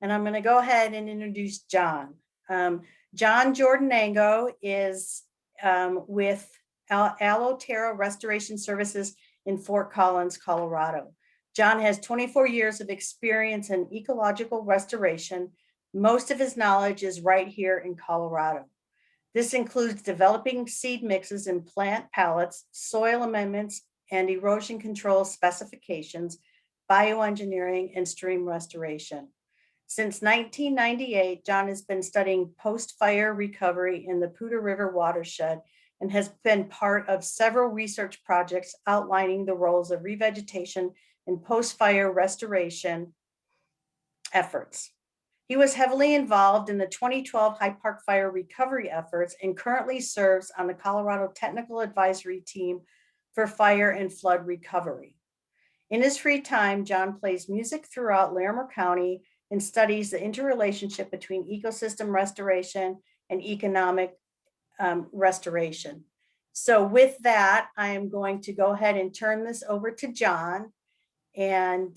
and I'm going to go ahead and introduce John. John Jordanango is with Aloterra Restoration Services in Fort Collins, Colorado. John has 24 years of experience in ecological restoration. Most of his knowledge is right here in Colorado. This includes developing seed mixes and plant pallets, soil amendments, and erosion control specifications, bioengineering, and stream restoration. Since 1998, John has been studying post-fire recovery in the Poudre River watershed and has been part of several research projects outlining the roles of revegetation and post-fire restoration efforts. He was heavily involved in the 2012 Hyde Park fire recovery efforts and currently serves on the Colorado Technical Advisory Team for fire and flood recovery. In his free time, John plays music throughout Larimer County and studies the interrelationship between ecosystem restoration and economic restoration. So with that, I am going to go ahead and turn this over to John. And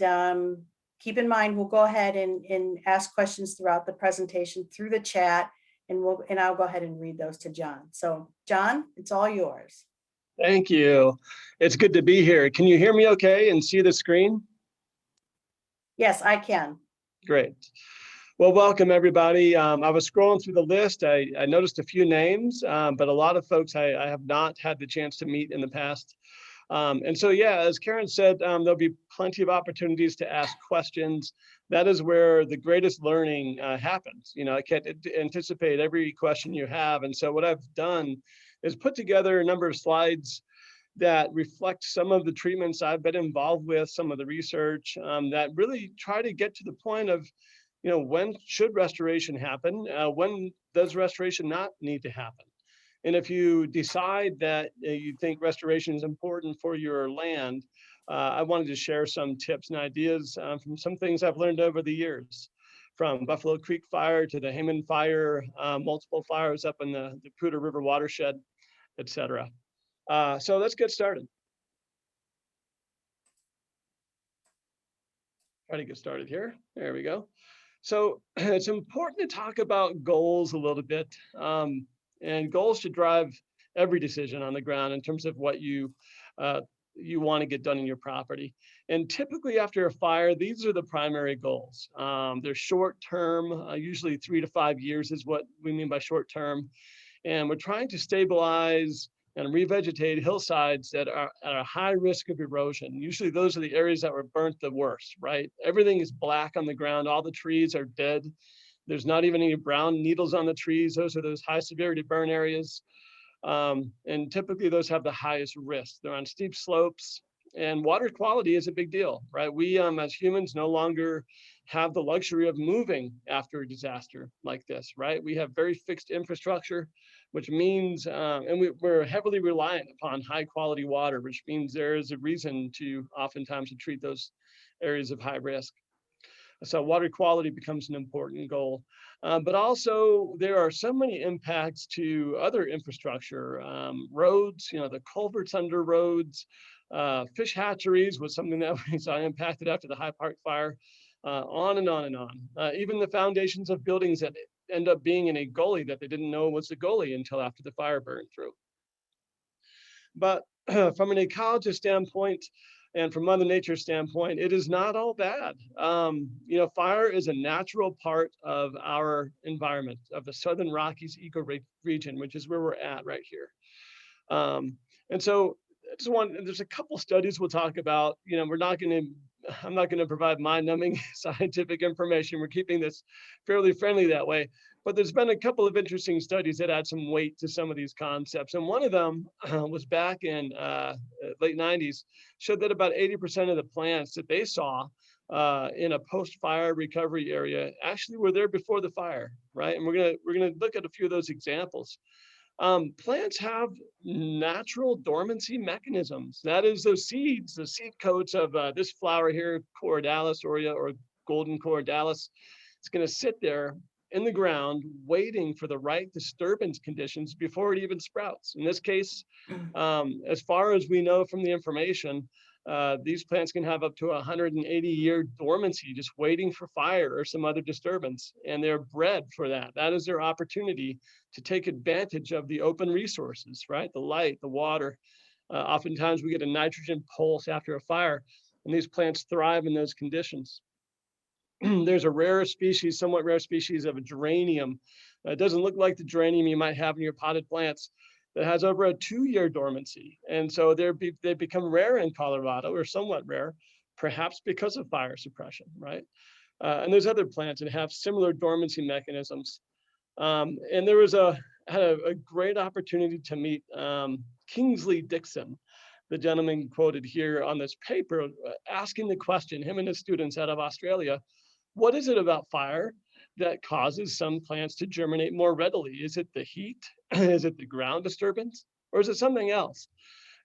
keep in mind, we'll go ahead and ask questions throughout the presentation through the chat, and I'll go ahead and read those to John. So John, it's all yours. Thank you. It's good to be here. Can you hear me okay and see the screen? Yes, I can. Great. Well, welcome everybody. I was scrolling through the list. I noticed a few names, but a lot of folks I have not had the chance to meet in the past. And so, yeah, as Karen said, there'll be plenty of opportunities to ask questions. That is where the greatest learning happens. You know, I can't anticipate every question you have. And so what I've done is put together a number of slides that reflect some of the treatments I've been involved with, some of the research that really try to get to the point of, you know, when should restoration happen? When does restoration not need to happen? And if you decide that you think restoration is important for your land, I wanted to share some tips and ideas from some things I've learned over the years, from Buffalo Creek Fire to the Hayman Fire, multiple fires up in the Poudre River watershed, etc. So let's get started. Try to get started here. There we go. So it's important to talk about goals a little bit. And goals should drive every decision on the ground in terms of what you want to get done in your property. And typically after a fire, these are the primary goals. They're short term, usually 3 to 5 years is what we mean by short term. And we're trying to stabilize and revegetate hillsides that are at a high risk of erosion. Usually those are the areas that were burnt the worst, right? Everything is black on the ground. All the trees are dead. There's not even any brown needles on the trees. Those are those high severity burn areas. And typically those have the highest risk. They're on steep slopes, and water quality is a big deal, right? We as humans no longer have the luxury of moving after a disaster like this, right? We have very fixed infrastructure, which means, and we're heavily reliant upon high quality water, which means there is a reason to oftentimes to treat those areas of high risk. So water quality becomes an important goal. But also there are so many impacts to other infrastructure, roads, you know, the culverts under roads, fish hatcheries was something that we saw impacted after the Hyde Park fire, on and on and on. Even the foundations of buildings that end up being in a gully that they didn't know was a gully until after the fire burned through. But from an ecologist standpoint, and from Mother Nature's standpoint, it is not all bad. You know, fire is a natural part of our environment, of the Southern Rockies ecoregion, which is where we're at right here. And so there's a couple studies we'll talk about. You know, I'm not going to provide mind-numbing scientific information. We're keeping this fairly friendly that way. But there's been a couple of interesting studies that add some weight to some of these concepts. And one of them was back in late 90s, showed that about 80% of the plants that they saw in a post-fire recovery area actually were there before the fire, right? And we're gonna look at a few of those examples. Plants have natural dormancy mechanisms. That is those seeds, the seed coats of this flower here, Corydalis or golden Corydalis. It's gonna sit there in the ground waiting for the right disturbance conditions before it even sprouts. In this case, as far as we know from the information, These plants can have up to 180-year dormancy, just waiting for fire or some other disturbance, and they're bred for that. That is their opportunity to take advantage of the open resources, right? The light, the water. Oftentimes we get a nitrogen pulse after a fire, and these plants thrive in those conditions. There's a rare species, somewhat rare species of a geranium. It doesn't look like the geranium you might have in your potted plants, that has over a 2-year dormancy. And so they become rare in Colorado, or somewhat rare, perhaps because of fire suppression, right? And there's other plants that have similar dormancy mechanisms. And there was had a great opportunity to meet Kingsley Dixon, the gentleman quoted here on this paper, asking the question, him and his students out of Australia, what is it about fire that causes some plants to germinate more readily? Is it the heat? Is it the ground disturbance? Or is it something else?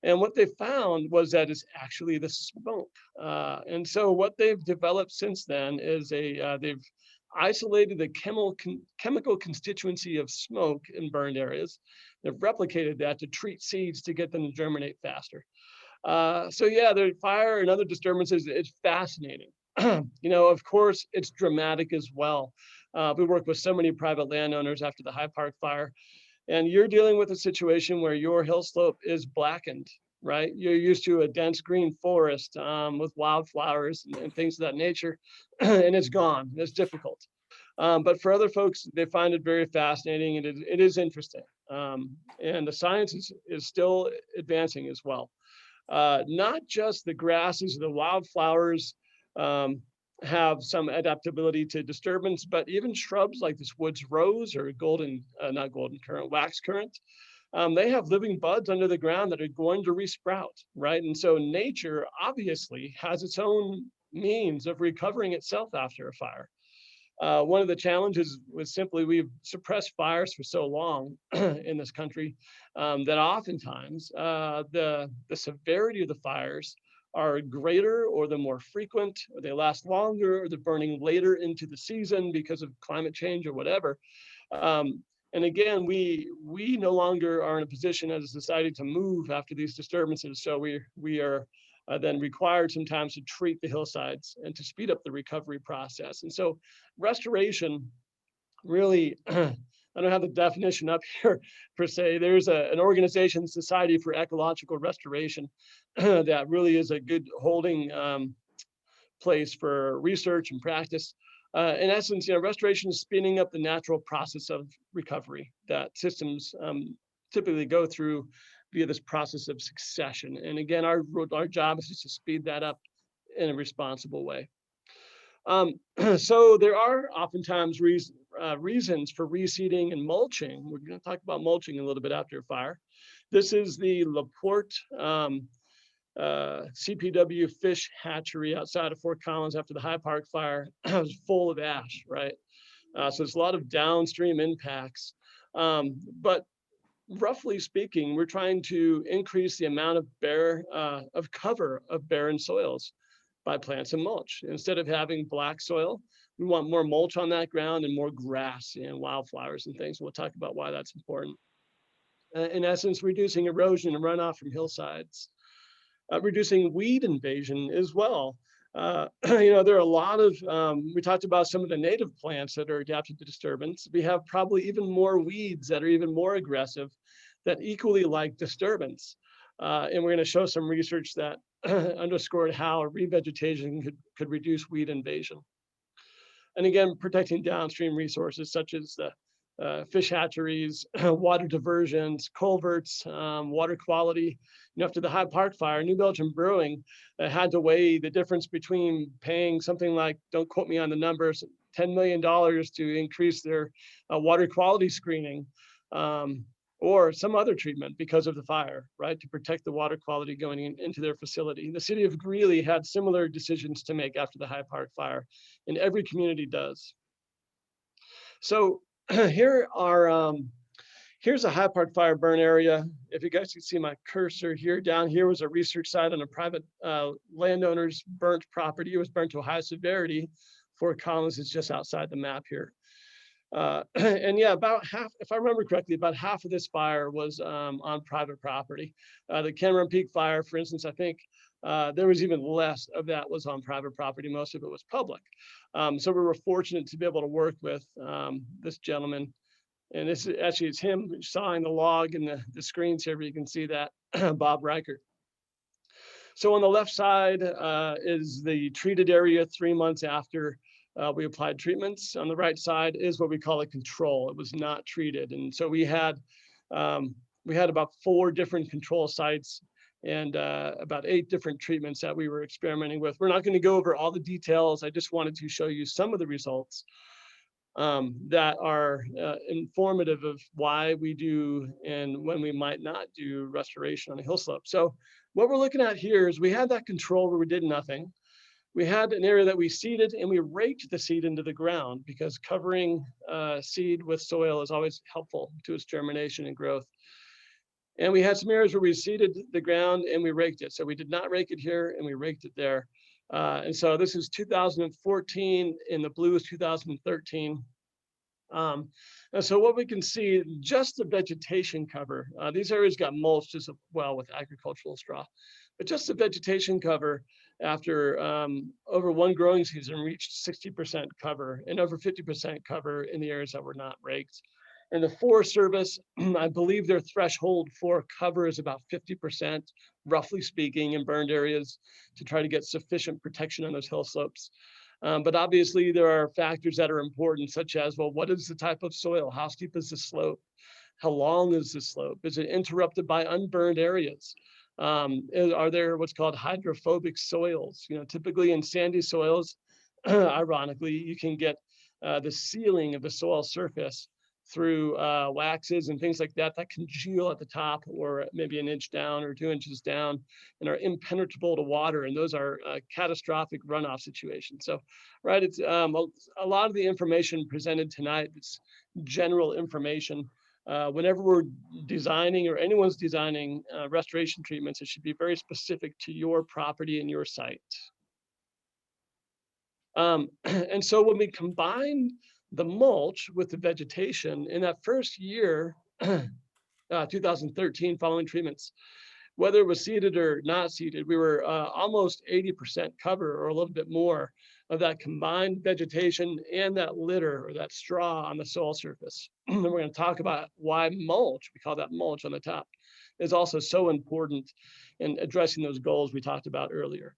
And what they found was that it's actually the smoke. And so what they've developed since then is they've isolated the chemical constituency of smoke in burned areas. They've replicated that to treat seeds to get them to germinate faster. So yeah, the fire and other disturbances, it's fascinating. Of course, it's dramatic as well. We work with so many private landowners after the High Park fire, and you're dealing with a situation where your hill slope is blackened, right? You're used to a dense green forest with wildflowers and things of that nature, and it's gone. It's difficult. But for other folks, they find it very fascinating, and it is interesting. And the science is still advancing as well. Not just the grasses, the wildflowers have some adaptability to disturbance, but even shrubs like this woods rose or not golden currant, wax currant, they have living buds under the ground that are going to resprout, right? And so nature obviously has its own means of recovering itself after a fire. One of the challenges was simply we've suppressed fires for so long in this country that oftentimes the severity of the fires are greater, or they're more frequent, or they last longer, or they're burning later into the season because of climate change or whatever. And again, we no longer are in a position as a society to move after these disturbances. So we are then required sometimes to treat the hillsides and to speed up the recovery process. And so restoration really, I don't have the definition up here per se. There's an organization, Society for Ecological Restoration, that really is a good holding place for research and practice. In essence, restoration is speeding up the natural process of recovery that systems typically go through via this process of succession. And again, our job is just to speed that up in a responsible way. So there are oftentimes reasons for reseeding and mulching. We're going to talk about mulching a little bit after a fire. This is the LaPorte CPW fish hatchery outside of Fort Collins after the High Park fire. It was full of ash, right? So there's a lot of downstream impacts. But roughly speaking, we're trying to increase the amount of cover of barren soils by plants and mulch. Instead of having black soil, we want more mulch on that ground and more grass and wildflowers and things. We'll talk about why that's important. In essence, reducing erosion and runoff from hillsides, reducing weed invasion as well. There are a lot of, we talked about some of the native plants that are adapted to disturbance. We have probably even more weeds that are even more aggressive that equally like disturbance. And we're going to show some research that underscored how revegetation could reduce weed invasion. And again, protecting downstream resources such as the fish hatcheries, water diversions, culverts, water quality. After the High Park fire, New Belgium Brewing had to weigh the difference between paying something like, don't quote me on the numbers, $10 million to increase their water quality screening, or some other treatment because of the fire, right, to protect the water quality going into their facility. The city of Greeley had similar decisions to make after the High Park fire, and every community does. So here are, here's a High Park fire burn area. If you guys can see my cursor here, down here was a research site on a private landowner's burnt property. It was burnt to a high severity. Fort Collins is just outside the map here. And yeah, about half, if I remember correctly, about half of this fire was on private property. The Cameron Peak fire, for instance, I think there was even less of that was on private property. Most of it was public. So we were fortunate to be able to work with this gentleman. And this is actually, it's him sawing the log in the screens here, but you can see that, Bob Reichert. So on the left side is the treated area 3 months after we applied treatments. On the right side is what we call a control. It was not treated. And so we had about 4 different control sites and about 8 different treatments that we were experimenting with. We're not going to go over all the details. I just wanted to show you some of the results that are informative of why we do and when we might not do restoration on a hill slope. So what we're looking at here is we had that control where we did nothing. We had an area that we seeded and we raked the seed into the ground because covering seed with soil is always helpful to its germination and growth. And we had some areas where we seeded the ground and we raked it. So we did not rake it here and we raked it there. And so this is 2014, and the blue is 2013. And so what we can see, just the vegetation cover, these areas got mulched as well with agricultural straw, but just the vegetation cover after over one growing season reached 60% cover and over 50% cover in the areas that were not raked. And the Forest Service, I believe their threshold for cover is about 50%, roughly speaking, in burned areas to try to get sufficient protection on those hill slopes. But obviously there are factors that are important, such as, well, what is the type of soil? How steep is the slope? How long is the slope? Is it interrupted by unburned areas? Are there what's called hydrophobic soils? You know, typically in sandy soils, ironically, you can get the sealing of the soil surface through waxes and things like that that congeal at the top or maybe an inch down or 2 inches down and are impenetrable to water. And those are catastrophic runoff situations. So, right, it's a lot of the information presented tonight, it's general information. Whenever we're designing or anyone's designing restoration treatments, it should be very specific to your property and your site. And so when we combine the mulch with the vegetation in that first year, 2013, following treatments, whether it was seeded or not seeded, we were almost 80% cover or a little bit more of that combined vegetation and that litter or that straw on the soil surface. And we're going to talk about why mulch, we call that mulch on the top, is also so important in addressing those goals we talked about earlier.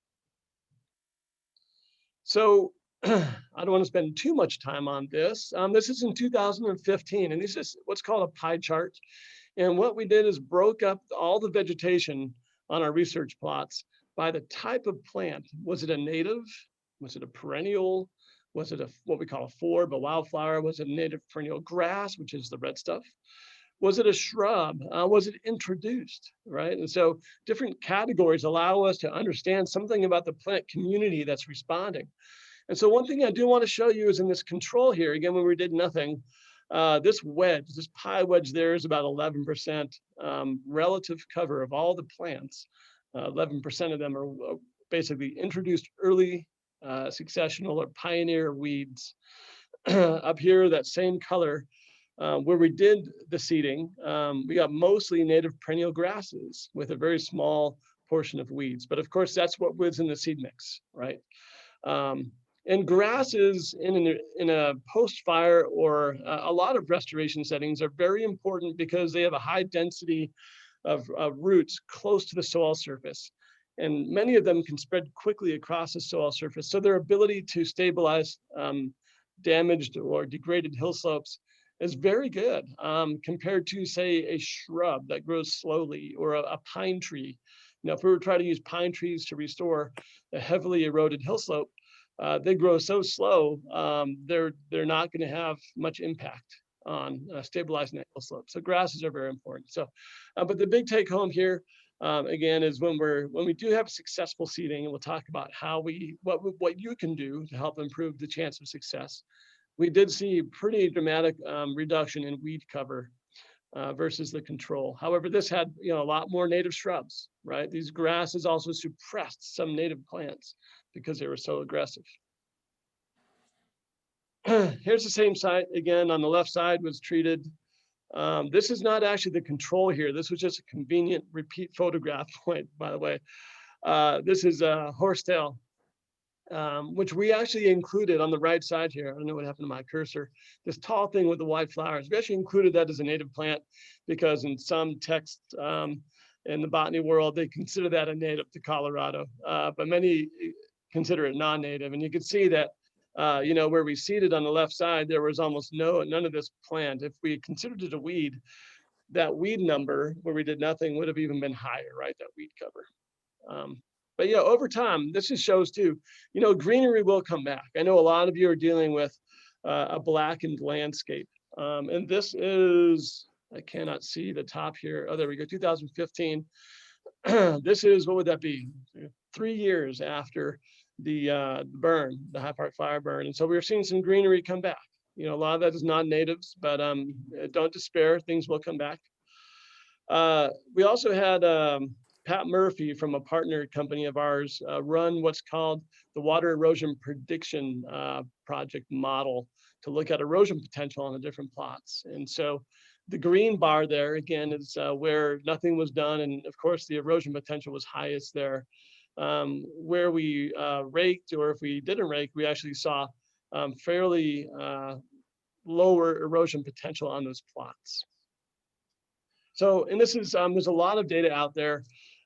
So I don't want to spend too much time on this. This is in 2015, and this is what's called a pie chart. And what we did is broke up all the vegetation on our research plots by the type of plant. Was it a native? Was it a perennial? Was it what we call a forb, a wildflower? Was it a native perennial grass, which is the red stuff? Was it a shrub? Was it introduced, right? And so different categories allow us to understand something about the plant community that's responding. And so one thing I do want to show you is in this control here, again, when we did nothing, this wedge, this pie wedge there is about 11% relative cover of all the plants. 11% of them are basically introduced early successional or pioneer weeds. Up here, that same color, where we did the seeding, we got mostly native perennial grasses with a very small portion of weeds. But of course, that's what was in the seed mix, right? And grasses in a post-fire or a lot of restoration settings are very important because they have a high density of roots close to the soil surface. And many of them can spread quickly across the soil surface. So their ability to stabilize damaged or degraded hill slopes is very good compared to, say, a shrub that grows slowly or a pine tree. Now, if we were trying to use pine trees to restore a heavily eroded hill slope, they grow so slow, they're not going to have much impact on stabilizing that hill slope. So grasses are very important. So, but the big take home here, again, is when we do have successful seeding, and we'll talk about how what you can do to help improve the chance of success. We did see pretty dramatic reduction in weed cover versus the control. However, this had a lot more native shrubs, right? These grasses also suppressed some native plants because they were so aggressive. Here's the same site again. On the left side was treated. This is not actually the control here. This was just a convenient repeat photograph point, by the way. This is a horsetail, which we actually included on the right side here. I don't know what happened to my cursor. This tall thing with the white flowers. We actually included that as a native plant because in some texts in the botany world, they consider that a native to Colorado, but many consider it non-native. And you can see that, where we seeded on the left side, there was almost none of this plant. If we considered it a weed, that weed number where we did nothing would have even been higher, right? That weed cover. But yeah, over time, this just shows too, greenery will come back. I know a lot of you are dealing with a blackened landscape. And this is, I cannot see the top here. Oh, there we go, 2015. This is, what would that be? 3 years after the burn, the High Park fire burn. And so we're seeing some greenery come back. A lot of that is non-natives, but don't despair, things will come back. We also had Pat Murphy from a partner company of ours run what's called the water erosion prediction project model to look at erosion potential on the different plots. And so the green bar there, again, is where nothing was done. And of course, the erosion potential was highest there. Where we raked, or if we didn't rake, we actually saw fairly lower erosion potential on those plots. So, and this is, there's a lot of data out there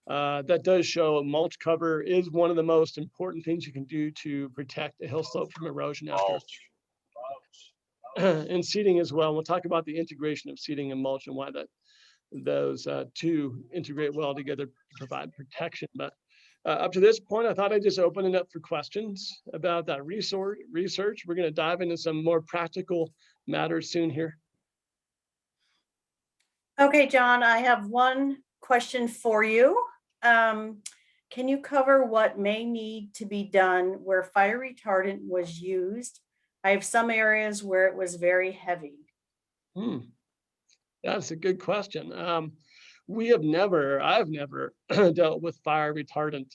that does show mulch cover is one of the most important things you can do to protect a hill slope from erosion after. And seeding as well. We'll talk about the integration of seeding and mulch and why those two integrate well together to provide protection. But up to this point, I thought I'd just open it up for questions about that research. We're going to dive into some more practical matters soon here. Okay, John, I have one question for you. Can you cover what may need to be done where fire retardant was used? I have some areas where it was very heavy. That's a good question. I've never dealt with fire retardant.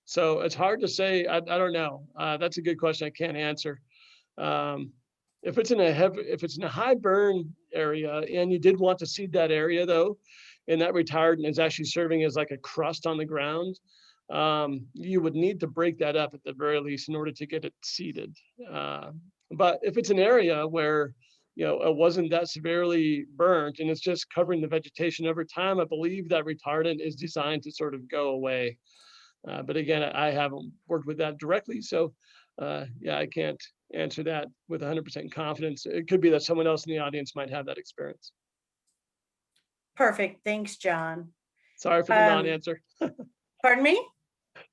So it's hard to say. I don't know. That's a good question. I can't answer. If it's in a high burn area and you did want to seed that area though, and that retardant is actually serving as like a crust on the ground, you would need to break that up at the very least in order to get it seeded. But if it's an area where it wasn't that severely burnt and it's just covering the vegetation over time, I believe that retardant is designed to sort of go away. But again, I haven't worked with that directly, so yeah, I can't answer that with 100% confidence. It could be that someone else in the audience might have that experience. Perfect. Thanks, John. Sorry for the non-answer. Pardon me?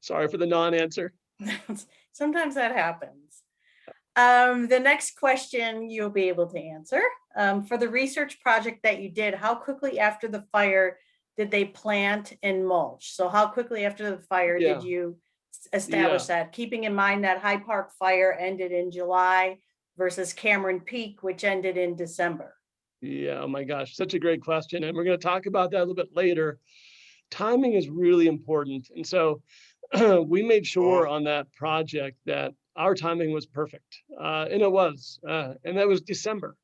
Sorry for the non-answer. Sometimes that happens. The next question you'll be able to answer. For the research project that you did, how quickly after the fire did they plant and mulch? So how quickly after the fire did you establish that? Keeping in mind that High Park fire ended in July versus Cameron Peak, which ended in December. Yeah, oh my gosh, such a great question. And we're going to talk about that a little bit later. Timing is really important. And so we made sure on that project that our timing was perfect. And it was, and that was December.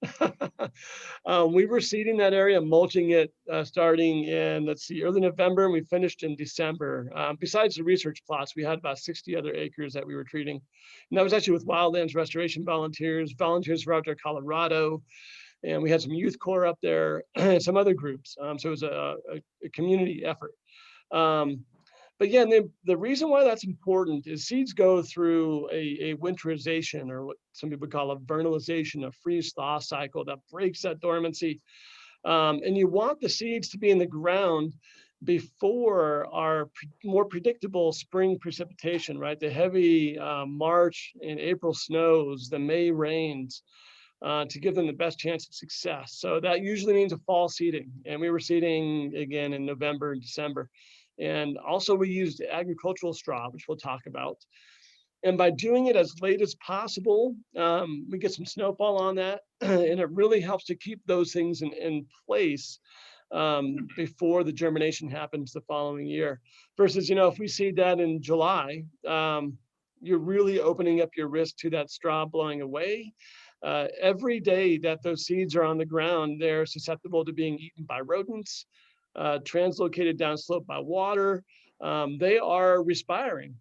We were seeding that area, mulching it starting in, early November, and we finished in December. Besides the research plots, we had about 60 other acres that we were treating. And that was actually with wildlands restoration volunteers for Outdoor Colorado, and we had some youth corps up there, and some other groups. So it was a community effort. But again, the reason why that's important is seeds go through a winterization, or what some people call a vernalization, a freeze-thaw cycle that breaks that dormancy. And you want the seeds to be in the ground before our more predictable spring precipitation, right? The heavy March and April snows, the May rains, to give them the best chance of success. So that usually means a fall seeding. And we were seeding again in November and December. And also we used agricultural straw, which we'll talk about. And by doing it as late as possible, we get some snowfall on that. And it really helps to keep those things in place before the germination happens the following year. Versus, if we seed that in July, you're really opening up your risk to that straw blowing away. Every day that those seeds are on the ground, they're susceptible to being eaten by rodents, translocated downslope by water. They are respiring.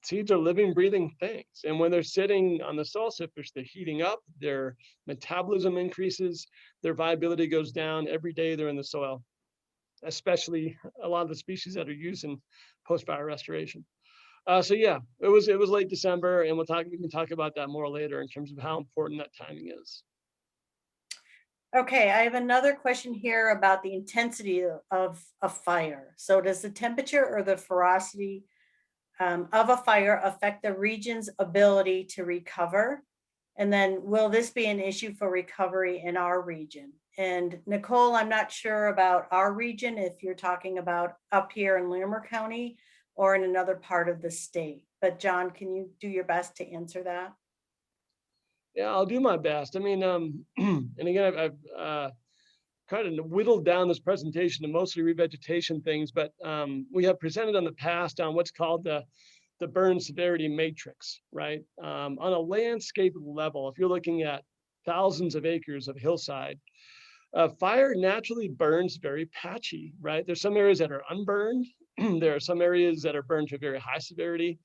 Seeds are living, breathing things. And when they're sitting on the soil surface, they're heating up, their metabolism increases, their viability goes down every day they're in the soil, especially a lot of the species that are used in post-fire restoration. So yeah, it was late December, and we can talk about that more later in terms of how important that timing is. Okay, I have another question here about the intensity of a fire. So does the temperature or the ferocity of a fire affect the region's ability to recover? And then will this be an issue for recovery in our region? And Nicole, I'm not sure about our region, if you're talking about up here in Larimer County or in another part of the state. But John, can you do your best to answer that? Yeah, I'll do my best. I mean, and again, I've kind of whittled down this presentation to mostly revegetation things, but we have presented on the past on what's called the burn severity matrix, right? On a landscape level, if you're looking at thousands of acres of hillside, fire naturally burns very patchy, right? There's some areas that are unburned. There are some areas that are burned to a very high severity,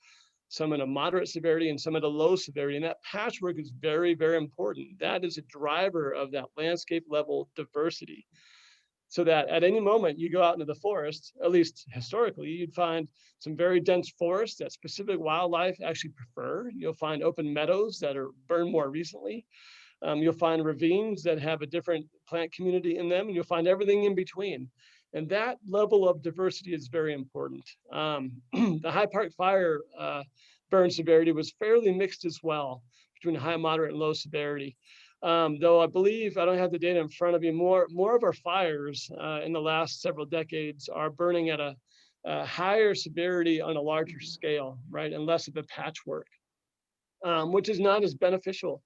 some at a moderate severity, and some at a low severity. And that patchwork is very, very important. That is a driver of that landscape level diversity. So that at any moment you go out into the forest, at least historically, you'd find some very dense forests that specific wildlife actually prefer. You'll find open meadows that are burned more recently. You'll find ravines that have a different plant community in them, and you'll find everything in between. And that level of diversity is very important. The High Park Fire burn severity was fairly mixed as well between high, moderate, and low severity. Though I believe, I don't have the data in front of me, more of our fires in the last several decades are burning at a higher severity on a larger scale, right, and less of a patchwork, which is not as beneficial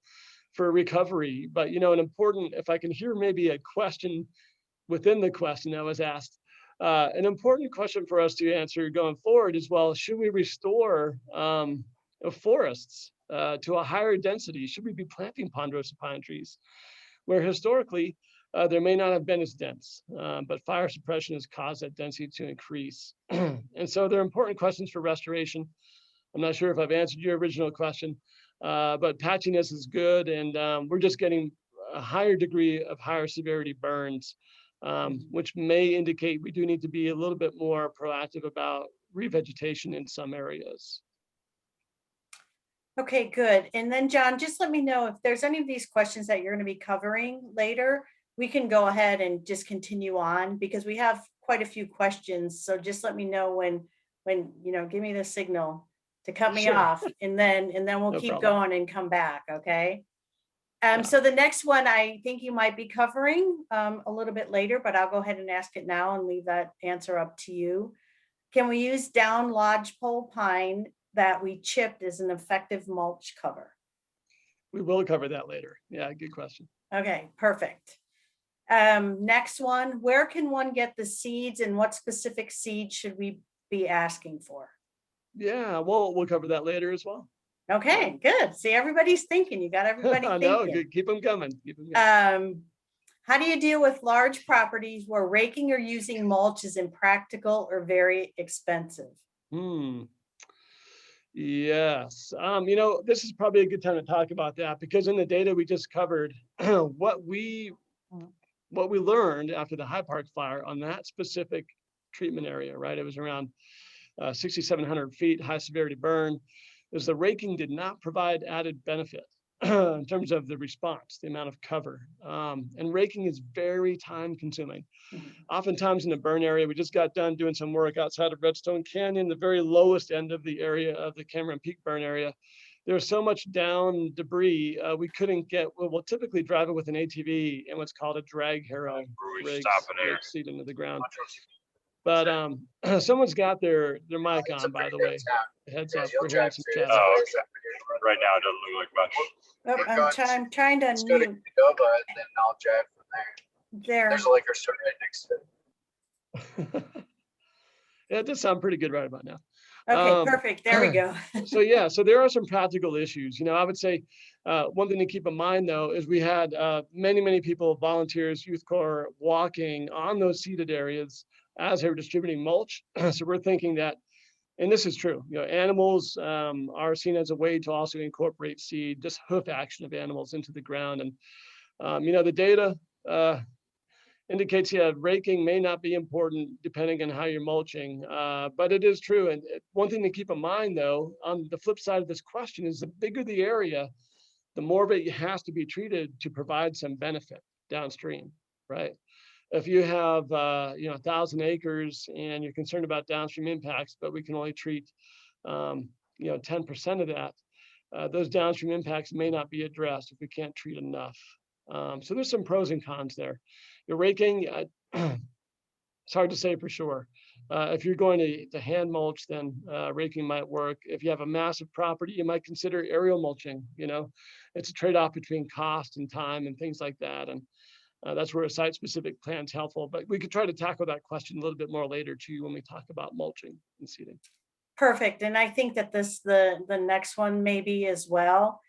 for recovery. But, an important, if I can hear maybe a question within the question that was asked, an important question for us to answer going forward is, well, should we restore forests to a higher density? Should we be planting ponderosa pine trees where historically there may not have been as dense, but fire suppression has caused that density to increase? And so they're important questions for restoration. I'm not sure if I've answered your original question, but patchiness is good, and we're just getting a higher degree of higher severity burns, which may indicate we do need to be a little bit more proactive about revegetation in some areas. Okay, good. And then John, just let me know if there's any of these questions that you're going to be covering later. We can go ahead and just continue on because we have quite a few questions. So just let me know when give me the signal to cut me off, and then we'll keep going and come back. Okay. So the next one I think you might be covering a little bit later, but I'll go ahead and ask it now and leave that answer up to you. Can we use down lodgepole pine that we chipped as an effective mulch cover? We will cover that later. Yeah, good question. Okay, perfect. Next one, where can one get the seeds and what specific seeds should we be asking for? Yeah, we'll cover that later as well. Okay, good. See, everybody's thinking. You got everybody thinking. No, good. Keep them coming. How do you deal with large properties where raking or using mulch is impractical or very expensive? Yes. This is probably a good time to talk about that because in the data we just covered, what we learned after the High Park fire on that specific treatment area, right? It was around 6,700 feet, high severity burn, is the raking did not provide added benefit in terms of the response, the amount of cover. And raking is very time consuming. Oftentimes in the burn area, we just got done doing some work outside of Redstone Canyon, the very lowest end of the area of the Cameron Peak burn area. There's so much down debris, we couldn't get, we'll typically drive it with an ATV and what's called a drag harrow rig seat into the ground. But someone's got their mic on, by the way. Heads up, we're hearing some chat. Oh, okay. Right now it doesn't look like much. Oh, I'm trying to Let's go to Nova, and then I'll drive from there. There's a liquor store right next to it. Yeah, it does sound pretty good right about now. Okay, perfect. There we go. So yeah, so there are some practical issues. I would say one thing to keep in mind though is we had many people, volunteers, youth corps, walking on those seeded areas as they were distributing mulch. So we're thinking that, and this is true, animals are seen as a way to also incorporate seed, just hoof action of animals into the ground. And the data indicates, yeah, raking may not be important depending on how you're mulching, but it is true. And one thing to keep in mind, though, on the flip side of this question is the bigger the area, the more of it has to be treated to provide some benefit downstream, right? If you have, 1,000 acres and you're concerned about downstream impacts, but we can only treat, 10% of that, those downstream impacts may not be addressed if we can't treat enough. So there's some pros and cons there. You're raking, it's hard to say for sure. If you're going to hand mulch, then raking might work. If you have a massive property, you might consider aerial mulching. It's a trade-off between cost and time and things like that. And that's where a site-specific plan is helpful. But we could try to tackle that question a little bit more later too when we talk about mulching and seeding. Perfect. And I think that the next one maybe as well.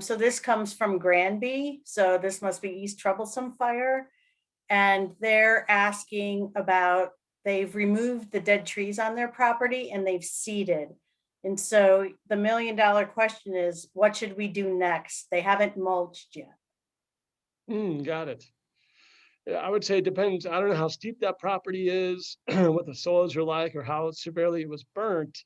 So this comes from Granby. So this must be East Troublesome Fire. And they're asking about, they've removed the dead trees on their property and they've seeded. And so the $1 million question is, what should we do next? They haven't mulched yet. Got it. Yeah, I would say it depends. I don't know how steep that property is, what the soils are like, or how severely it was burnt.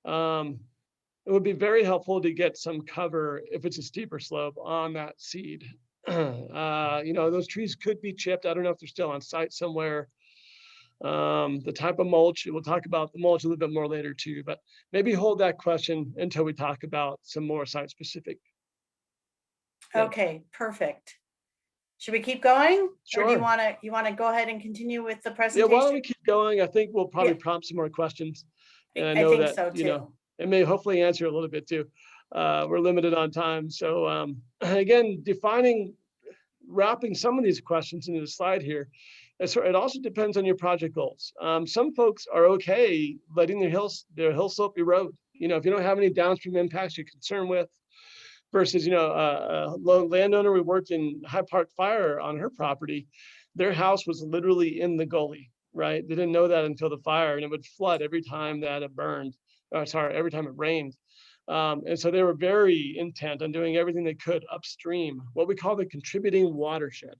It would be very helpful to get some cover if it's a steeper slope on that seed. Those trees could be chipped. I don't know if they're still on site somewhere. The type of mulch, we'll talk about the mulch a little bit more later too, but maybe hold that question until we talk about some more site specific. Okay, perfect. Should we keep going? Sure. Or do you want to go ahead and continue with the Yeah, presentation? why don't we keep going? I think we'll probably Yeah. prompt some more questions. And I know think that, so too. it may hopefully answer a little bit too. We're limited on time. So again, wrapping some of these questions into the slide here, it also depends on your project goals. Some folks are okay letting their hill slope erode. If you don't have any downstream impacts you're concerned with, versus, a landowner, we worked in High Park Fire on her property. Their house was literally in the gully, right? They didn't know that until the fire, and it would flood every time that it burned. Every time it rained. And so they were very intent on doing everything they could upstream, what we call the contributing watershed.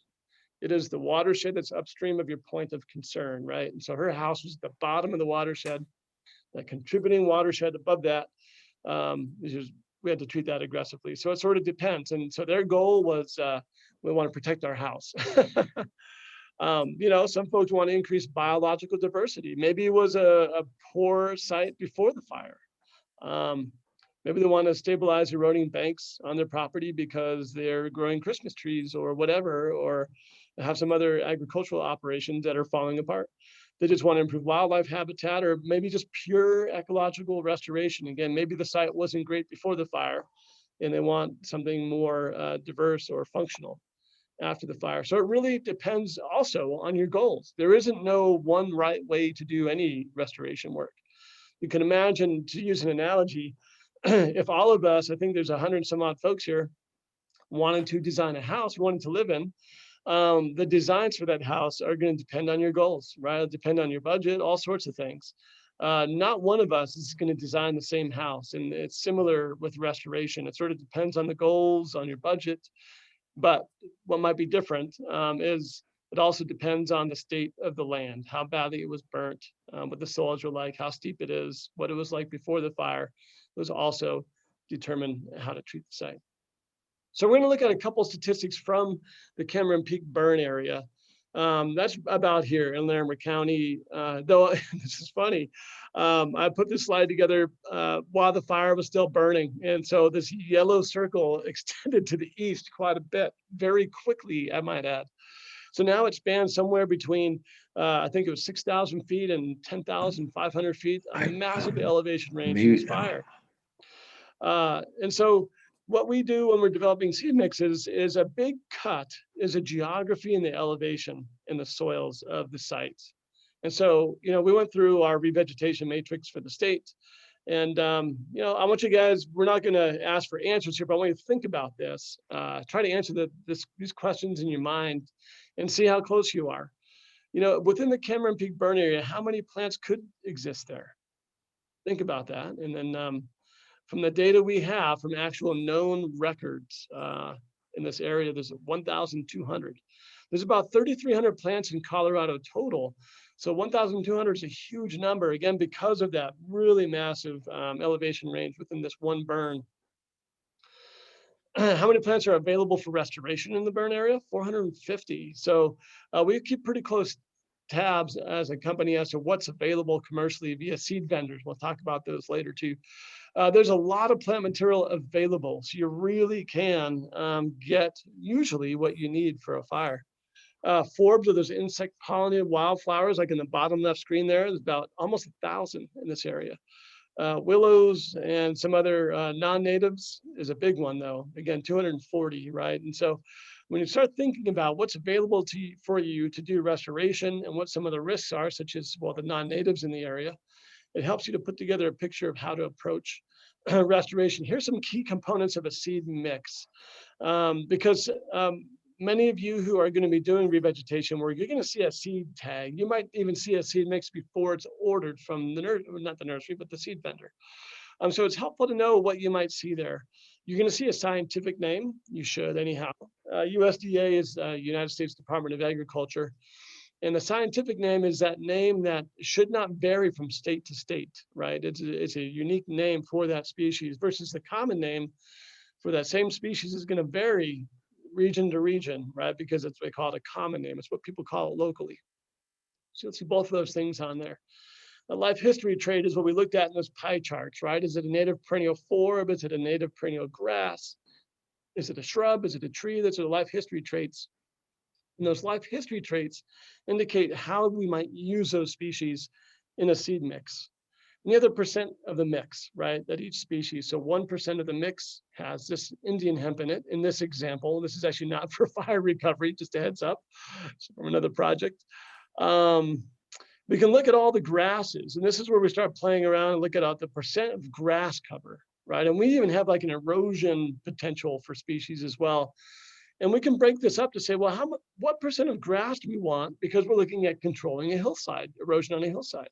It is the watershed that's upstream of your point of concern, right? And so her house was at the bottom of the watershed, the contributing watershed above that. We had to treat that aggressively. So it sort of depends. And so their goal was, we want to protect our house. Some folks want to increase biological diversity. Maybe it was a poor site before the fire. Maybe they want to stabilize eroding banks on their property because they're growing Christmas trees or whatever, or have some other agricultural operations that are falling apart. They just want to improve wildlife habitat, or maybe just pure ecological restoration. Again, maybe the site wasn't great before the fire and they want something more diverse or functional after the fire. So it really depends also on your goals. There isn't no one right way to do any restoration work. You can imagine, to use an analogy, if all of us, I think there's 100 some odd folks here, wanting to design a house, wanting to live in, the designs for that house are going to depend on your goals, right? It'll depend on your budget, all sorts of things. Not one of us is going to design the same house. And it's similar with restoration. It sort of depends on the goals, on your budget. But what might be different is it also depends on the state of the land, how badly it was burnt, what the soils are like, how steep it is, what it was like before the fire. Those also determine how to treat the site. So we're going to look at a couple of statistics from the Cameron Peak burn area. That's about here in Larimer County, though this is funny. I put this slide together while the fire was still burning. And so this yellow circle extended to the east quite a bit, very quickly, I might add. So now it spans somewhere between, I think it was 6,000 feet and 10,500 feet, a massive elevation range in this fire. And so what we do when we're developing seed mixes is a big cut is a geography and the elevation in the soils of the site. And so, we went through our revegetation matrix for the state, And, you know, I want you guys, we're not going to ask for answers here, but I want you to think about this. Try to answer these questions in your mind and see how close you are. You know, within the Cameron Peak burn area, how many plants could exist there? Think about that. And then from the data we have from actual known records in this area, there's 1,200. There's about 3,300 plants in Colorado total. So 1,200 is a huge number, again, because of that really massive elevation range within this one burn. How many plants are available for restoration in the burn area? 450. So we keep pretty close tabs as a company as to what's available commercially via seed vendors. We'll talk about those later too. There's a lot of plant material available, so you really can get usually what you need for a fire. Forbs, or those insect pollinated wildflowers, like in the bottom left screen there, there's about almost 1,000 in this area. Willows and some other non-natives is a big one though. Again, 240, right? And so when you start thinking about what's available to you, for you to do restoration and what some of the risks are, such as, well, the non-natives in the area, it helps you to put together a picture of how to approach restoration. Here's some key components of a seed mix, because many of you who are going to be doing revegetation work, you're going to see a seed tag. You might even see a seed mix before it's ordered from the not the nursery, but the seed vendor. So it's helpful to know what you might see there. You're going to see a scientific name. You should anyhow. USDA is United States Department of Agriculture. And the scientific name is that name that should not vary from state to state, right? It's a unique name for that species versus the common name for that same species is going to vary region to region, right? Because it's what we call it a common name. It's what people call it locally. So you'll see both of those things on there. A life history trait is what we looked at in those pie charts, right? Is it a native perennial forb? Is it a native perennial grass? Is it a shrub? Is it a tree? Those are the life history traits. And those life history traits indicate how we might use those species in a seed mix. And the other percent of the mix, right, that each species, so 1% of the mix has this Indian hemp in it. In this example, this is actually not for fire recovery, just a heads up, it's from another project. We can look at all the grasses, and this is where we start playing around and look at the percent of grass cover, right? And we even have like an erosion potential for species as well. And we can break this up to say, well, what percent of grass do we want? Because we're looking at controlling a hillside, erosion on a hillside.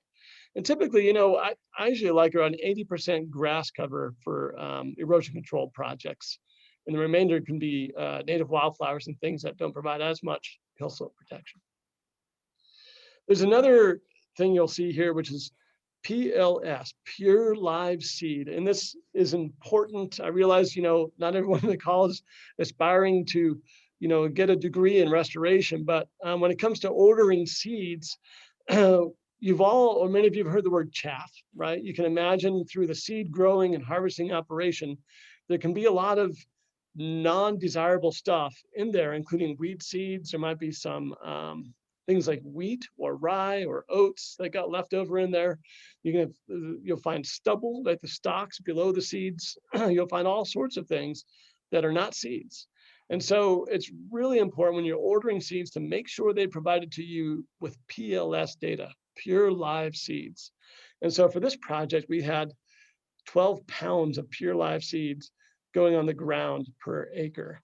And typically, you know, I usually like around 80% grass cover for erosion control projects. And the remainder can be native wildflowers and things that don't provide as much hill slope protection. There's another thing you'll see here, which is PLS, pure live seed. And this is important. I realize, you know, not everyone in the call is aspiring to, you know, get a degree in restoration, but when it comes to ordering seeds, you've all, or many of you have heard the word chaff, right? You can imagine through the seed growing and harvesting operation, there can be a lot of non-desirable stuff in there, including weed seeds. There might be some things like wheat or rye or oats that got left over in there. You'll find stubble, like the stalks below the seeds. You'll find all sorts of things that are not seeds. And so it's really important when you're ordering seeds to make sure they provided to you with PLS data, pure live seeds. And so for this project, we had 12 pounds of pure live seeds going on the ground per acre.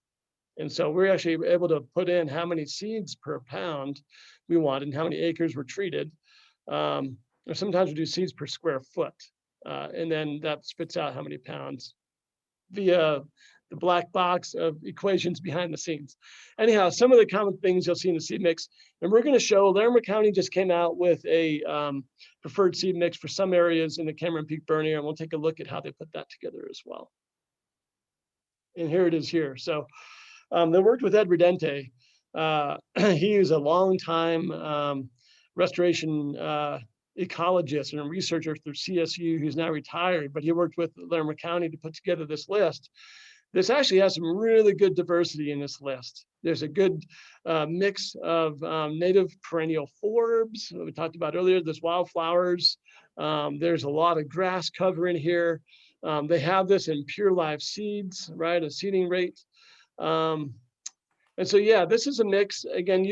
And so we're actually able to put in how many seeds per pound we wanted and how many acres were treated. Or sometimes we do seeds per square foot. And then that spits out how many pounds via the black box of equations behind the scenes. Anyhow, some of the common things you'll see in the seed mix, and we're going to show Larimer County just came out with a preferred seed mix for some areas in the Cameron Peak burn area, and we'll take a look at how they put that together as well. And here it is here. So they worked with Ed Redente. He is a longtime restoration ecologist and a researcher through CSU who's now retired, but he worked with Larimer County to put together this list. This actually has some really good diversity in this list. There's a good mix of native perennial forbs that we talked about earlier. There's wildflowers. There's a lot of grass cover in here. They have this in pure live seeds, right? A seeding rate. And so, yeah, this is a mix. Again,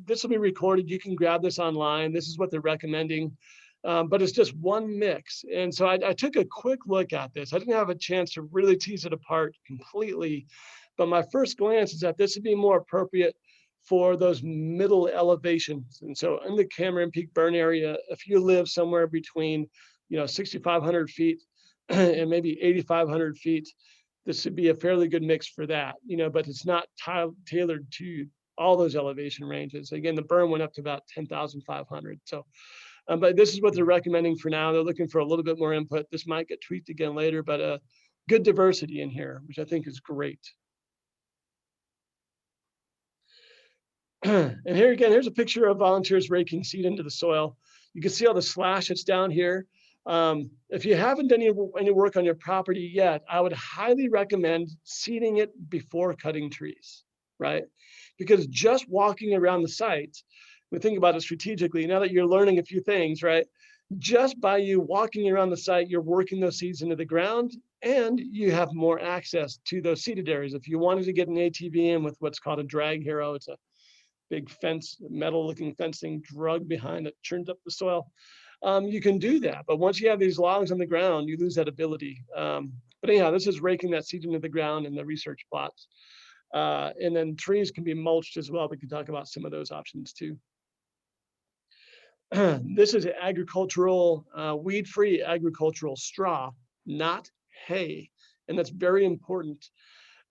this will be recorded. You can grab this online. This is what they're recommending. but it's just one mix. And so I took a quick look at this. I didn't have a chance to really tease it apart completely, but my first glance is that this would be more appropriate for those middle elevations. And so in the Cameron Peak burn area, if you live somewhere between, 6,500 feet and maybe 8,500 feet, this would be a fairly good mix for that, but it's not tailored to all those elevation ranges. Again, the burn went up to about 10,500. So, but this is what they're recommending for now. They're looking for a little bit more input. This might get tweaked again later, but good diversity in here, which I think is great. And here again, here's a picture of volunteers raking seed into the soil. You can see all the slash that's down here. If you haven't done any work on your property yet, I would highly recommend seeding it before cutting trees, right? Because just walking around the site, we think about it strategically, now that you're learning a few things, right? Just by you walking around the site, you're working those seeds into the ground and you have more access to those seeded areas. If you wanted to get an ATV in with what's called a drag harrow, it's a big fence, metal looking fencing drug behind it, churns up the soil. You can do that, but once you have these logs on the ground, you lose that ability. But anyhow, this is raking that seed into the ground in the research plots. And then trees can be mulched as well. We can talk about some of those options too. This is agricultural, weed-free agricultural straw, not hay. And that's very important.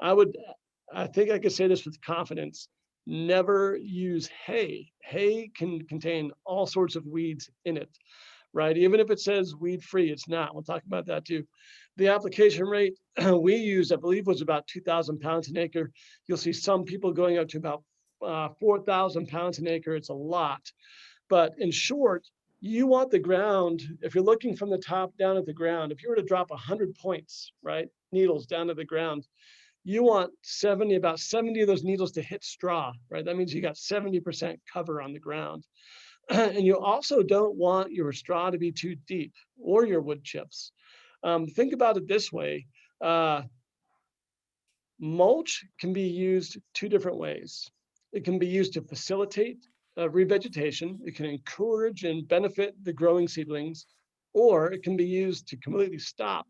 I think I could say this with confidence. Never use hay. Hay can contain all sorts of weeds in it, right? Even if it says weed-free, it's not. We'll talk about that too. The application rate we used, I believe, was about 2,000 pounds an acre. You'll see some people going up to about 4,000 pounds an acre. It's a lot. But in short, you want the ground, if you're looking from the top down at the ground, if you were to drop 100 points, right, needles down to the ground, you want about 70 of those needles to hit straw, right? That means you got 70% cover on the ground. And you also don't want your straw to be too deep or your wood chips. Think about it this way. Mulch can be used two different ways. It can be used to facilitate revegetation. It can encourage and benefit the growing seedlings, or it can be used to completely stop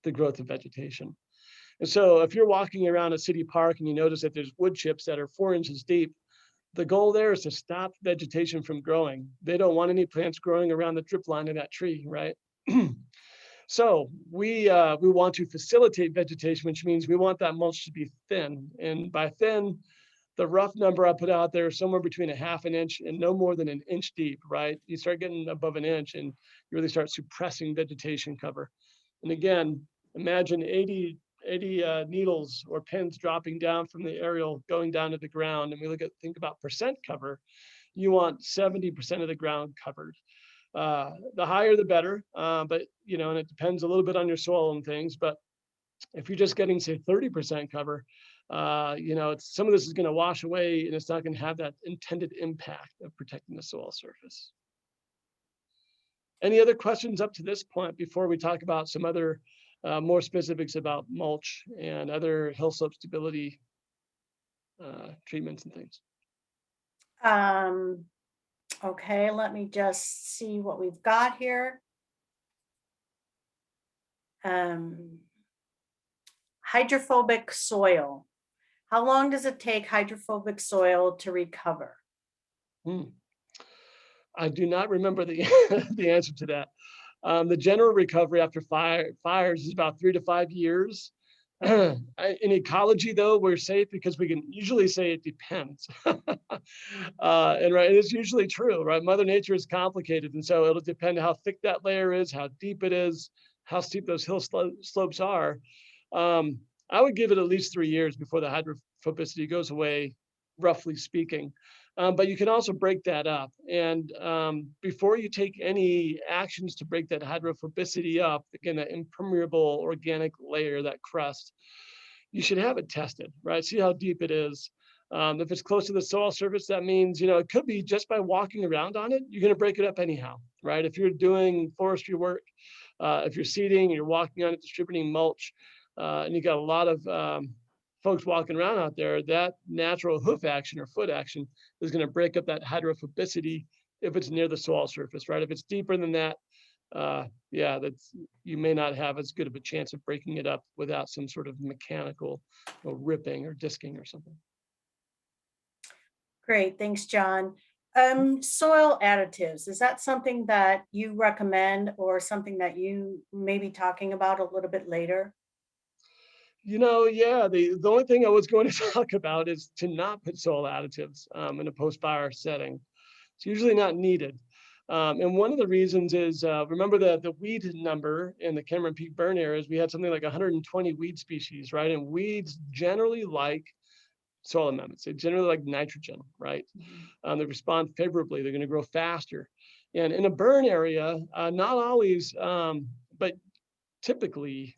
the growth of vegetation. And so if you're walking around a city park and you notice that there's wood chips that are 4 inches deep, the goal there is to stop vegetation from growing. They don't want any plants growing around the drip line of that tree, right? So we want to facilitate vegetation, which means we want that mulch to be thin. And by thin, the rough number I put out there is somewhere between 1/2 inch and no more than 1 inch deep, right? You start getting above 1 inch and you really start suppressing vegetation cover. And again, imagine 80 needles or pins dropping down from the aerial going down to the ground. And we think about percent cover. You want 70% of the ground covered. The higher the better, but and it depends a little bit on your soil and things. But if you're just getting, say, 30% cover, some of this is going to wash away and it's not going to have that intended impact of protecting the soil surface. Any other questions up to this point before we talk about some other more specifics about mulch and other hill slope stability treatments and things? Okay, let me just see what we've got here. Hydrophobic soil. How long does it take hydrophobic soil to recover? I do not remember the the answer to that. The general recovery after fires is about 3 to 5 years. In ecology, though, we're safe because we can usually say it depends. And right, it's usually true, right? Mother Nature is complicated, and so it'll depend how thick that layer is, how deep it is, how steep those hill slopes are. I would give it at least 3 years before the hydrophobicity goes away, roughly speaking. But you can also break that up. And before you take any actions to break that hydrophobicity up, again, that impermeable organic layer, that crust, you should have it tested, right? See how deep it is. If it's close to the soil surface, that means, it could be just by walking around on it, you're going to break it up anyhow, right? If you're doing forestry work, if you're seeding, you're walking on it, distributing mulch, and you got a lot of folks walking around out there, that natural hoof action or foot action is going to break up that hydrophobicity if it's near the soil surface, right? If it's deeper than that, yeah, you may not have as good of a chance of breaking it up without some sort of mechanical ripping or disking or something. Great, thanks, John. Soil additives, is that something that you recommend or something that you may be talking about a little bit later? Yeah, the only thing I was going to talk about is to not put soil additives in a post-fire setting. It's usually not needed. And one of the reasons is, remember the weed number in the Cameron Peak burn areas, we had something like 120 weed species, right? And weeds generally like soil amendments. They generally like nitrogen, right? They respond favorably. They're going to grow faster. And in a burn area, not always, but typically,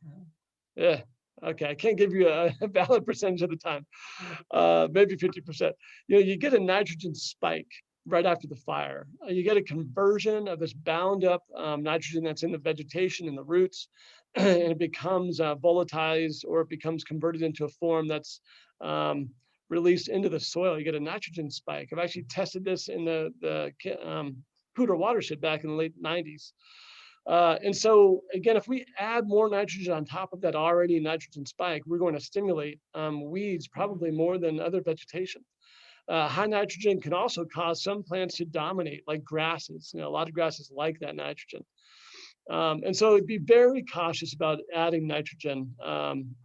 yeah, okay, I can't give you a valid percentage of the time, maybe 50%. You get a nitrogen spike right after the fire. You get a conversion of this bound up nitrogen that's in the vegetation and the roots, and it becomes volatilized, or it becomes converted into a form that's released into the soil. You get a nitrogen spike. I've actually tested this in the Poudre watershed back in the late 90s. And so again, if we add more nitrogen on top of that already nitrogen spike, we're going to stimulate weeds probably more than other vegetation. High nitrogen can also cause some plants to dominate, like grasses. A lot of grasses like that nitrogen. And so be very cautious about adding nitrogen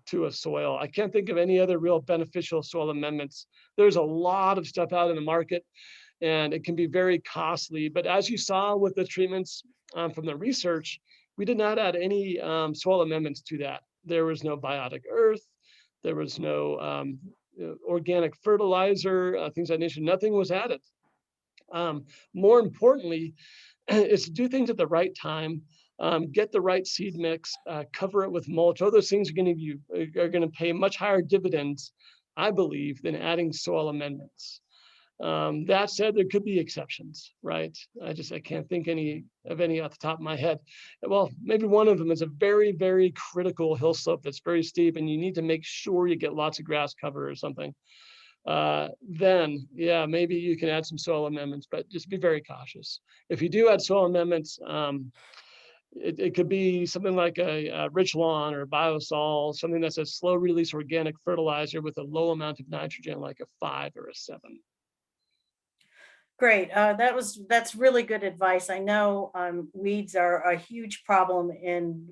to a soil. I can't think of any other real beneficial soil amendments. There's a lot of stuff out in the market, and it can be very costly. But as you saw with the treatments from the research, we did not add any soil amendments to that. There was no biotic earth. There was no organic fertilizer, things of that nature. Nothing was added. More importantly, is to do things at the right time. Get the right seed mix, cover it with mulch. All those things are going to pay much higher dividends, I believe, than adding soil amendments. That said, there could be exceptions, right? I can't think of any off the top of my head. Well, maybe one of them is a very, very critical hill slope that's very steep, and you need to make sure you get lots of grass cover or something. Then, yeah, maybe you can add some soil amendments, but just be very cautious. If you do add soil amendments, it could be something like a rich lawn or biosol, something that's a slow release organic fertilizer with a low amount of nitrogen, like a 5 or a 7. Great. That's really good advice. I know weeds are a huge problem, and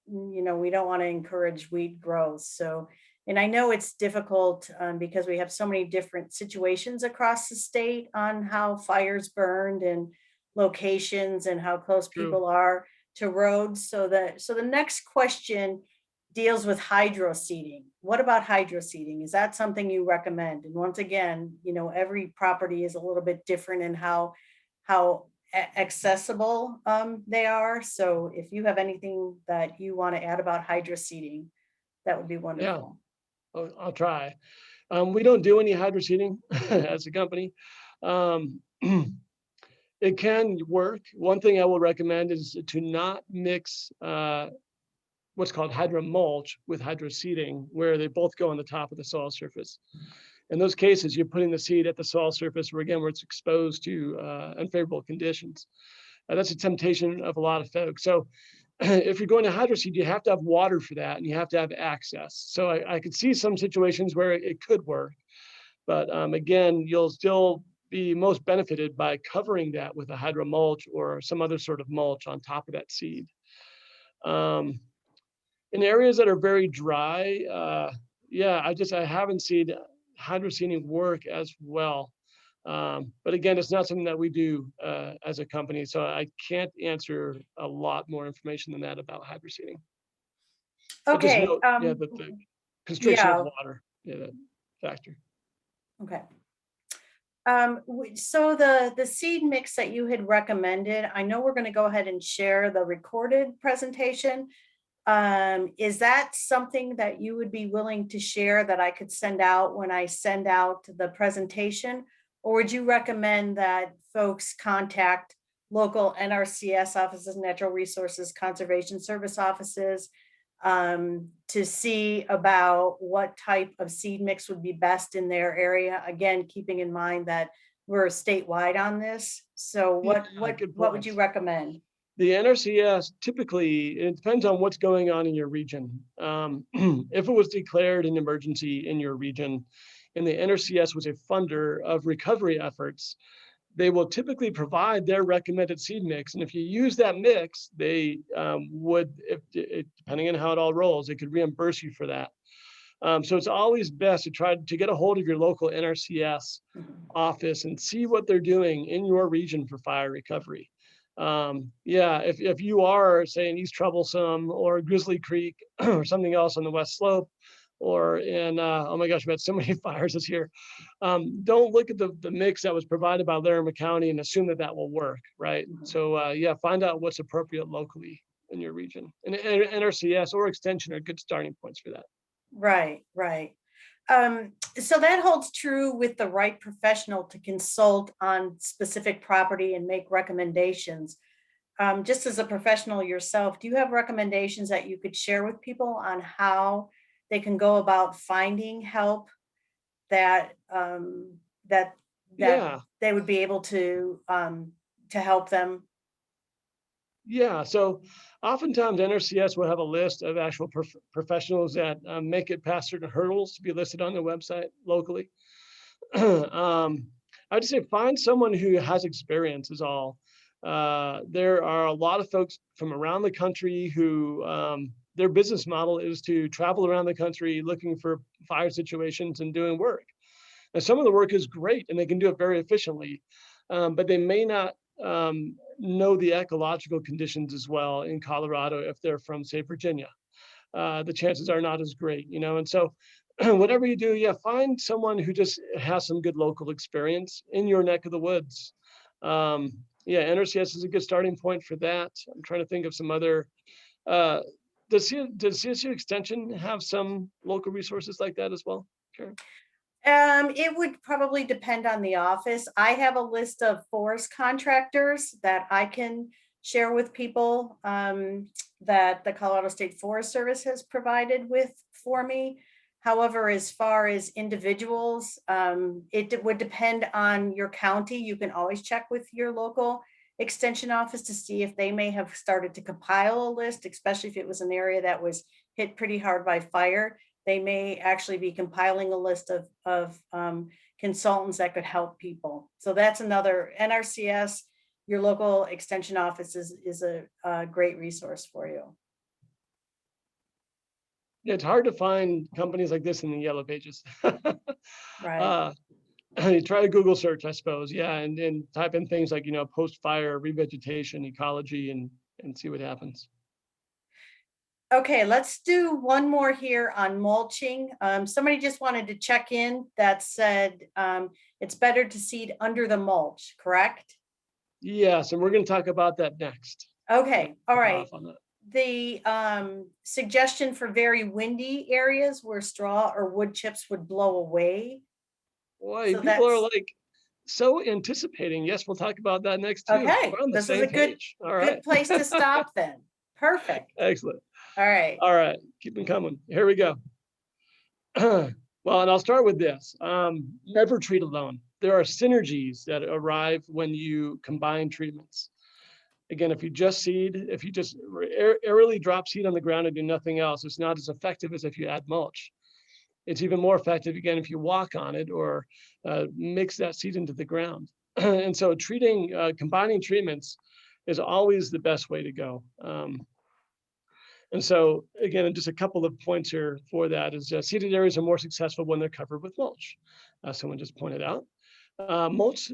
we don't want to encourage weed growth. So, and I know it's difficult because we have so many different situations across the state on how fires burned and locations and how close True. people are to roads. So the next question deals with hydro seeding. What about hydro seeding? Is that something you recommend? And once again, every property is a little bit different in how accessible they are. So if you have anything that you want to add about hydro seeding, that would be wonderful. Yeah, I'll try. We don't do any hydro seeding as a company. It can work. One thing I will recommend is to not mix what's called hydro mulch with hydro seeding, where they both go on the top of the soil surface. In those cases, you're putting the seed at the soil surface where it's exposed to unfavorable conditions. That's a temptation of a lot of folks. So if you're going to hydro seed, you have to have water for that, and you have to have access. So I could see some situations where it could work, but again, you'll still be most benefited by covering that with a hydro mulch or some other sort of mulch on top of that seed. In areas that are very dry, I haven't seen hydro seeding work as well. But again, it's not something that we do as a company, so I can't answer a lot more information than that about hydro seeding. Okay. The constriction of water, that factor. Okay. So the seed mix that you had recommended, I know we're going to go ahead and share the recorded presentation. Is that something that you would be willing to share that I could send out when I send out the presentation? Or would you recommend that folks contact local NRCS offices, Natural Resources Conservation Service offices, to see about what type of seed mix would be best in their area? Again, keeping in mind that we're statewide on this. So Yeah, good what would you point. recommend? The NRCS typically, it depends on what's going on in your region. If it was declared an emergency in your region and the NRCS was a funder of recovery efforts, they will typically provide their recommended seed mix. And if you use that mix, they would, depending on how it all rolls, they could reimburse you for that. So it's always best to try to get a hold of your local NRCS office and see what they're doing in your region for fire recovery. Yeah, if you are, say, in East Troublesome or Grizzly Creek or something else on the West Slope, or in, oh my gosh, we've had so many fires this year. Don't look at the mix that was provided by Laramie County and assume that that will work, right? So yeah, find out what's appropriate locally in your region. And NRCS or Extension are good starting points for that. Right, right. So that holds true with the right professional to consult on specific property and make recommendations. Just as a professional yourself, do you have recommendations that you could share with people on how they can go about finding help that that Yeah. they would be able to help them? Yeah, so oftentimes NRCS will have a list of actual professionals that make it past certain hurdles to be listed on their website locally. I'd say find someone who has experience is all. There are a lot of folks from around the country who their business model is to travel around the country looking for fire situations and doing work. And some of the work is great and they can do it very efficiently, but they may not know the ecological conditions as well in Colorado if they're from, say, Virginia. The chances are not as great, you know, and so whatever you do, yeah, find someone who just has some good local experience in your neck of the woods. Yeah, NRCS is a good starting point for that. I'm trying to think of some other, uh, does CSU Extension have some local resources like that as well? Sure. It would probably depend on the office. I have a list of forest contractors that I can share with people that the Colorado State Forest Service has provided with for me. However, as far as individuals, it would depend on your county. You can always check with your local extension office to see if they may have started to compile a list, especially if it was an area that was hit pretty hard by fire. They may actually be compiling a list of consultants that could help people. So that's another NRCS, your local extension office is a great resource for you. Yeah, it's hard to find companies like this in the yellow pages. Right. You try to Google search, I suppose. Yeah, and type in things like, you know, post-fire revegetation ecology and see what happens. Okay, let's do one more here on mulching. Somebody just wanted to check in that said it's better to seed under the mulch, correct? Yes, and we're going to talk about that next. Okay, all right. Off on that. The suggestion for very windy areas where straw or wood chips would blow away. Boy, So people are that's like so anticipating. Yes, we'll talk about that next too. okay. We're on the This is same a page. All right. good place to stop then. Perfect. Excellent. All right. All right, keep them coming. Here we go. Well, and I'll start with this. Never treat alone. There are synergies that arrive when you combine treatments. Again, if you just seed, if you just aerially drop seed on the ground and do nothing else, it's not as effective as if you add mulch. It's even more effective, again, if you walk on it or mix that seed into the ground. And so combining treatments is always the best way to go. And so, again, just a couple of points here for that is seeded areas are more successful when they're covered with mulch. Someone just pointed out. Mulch,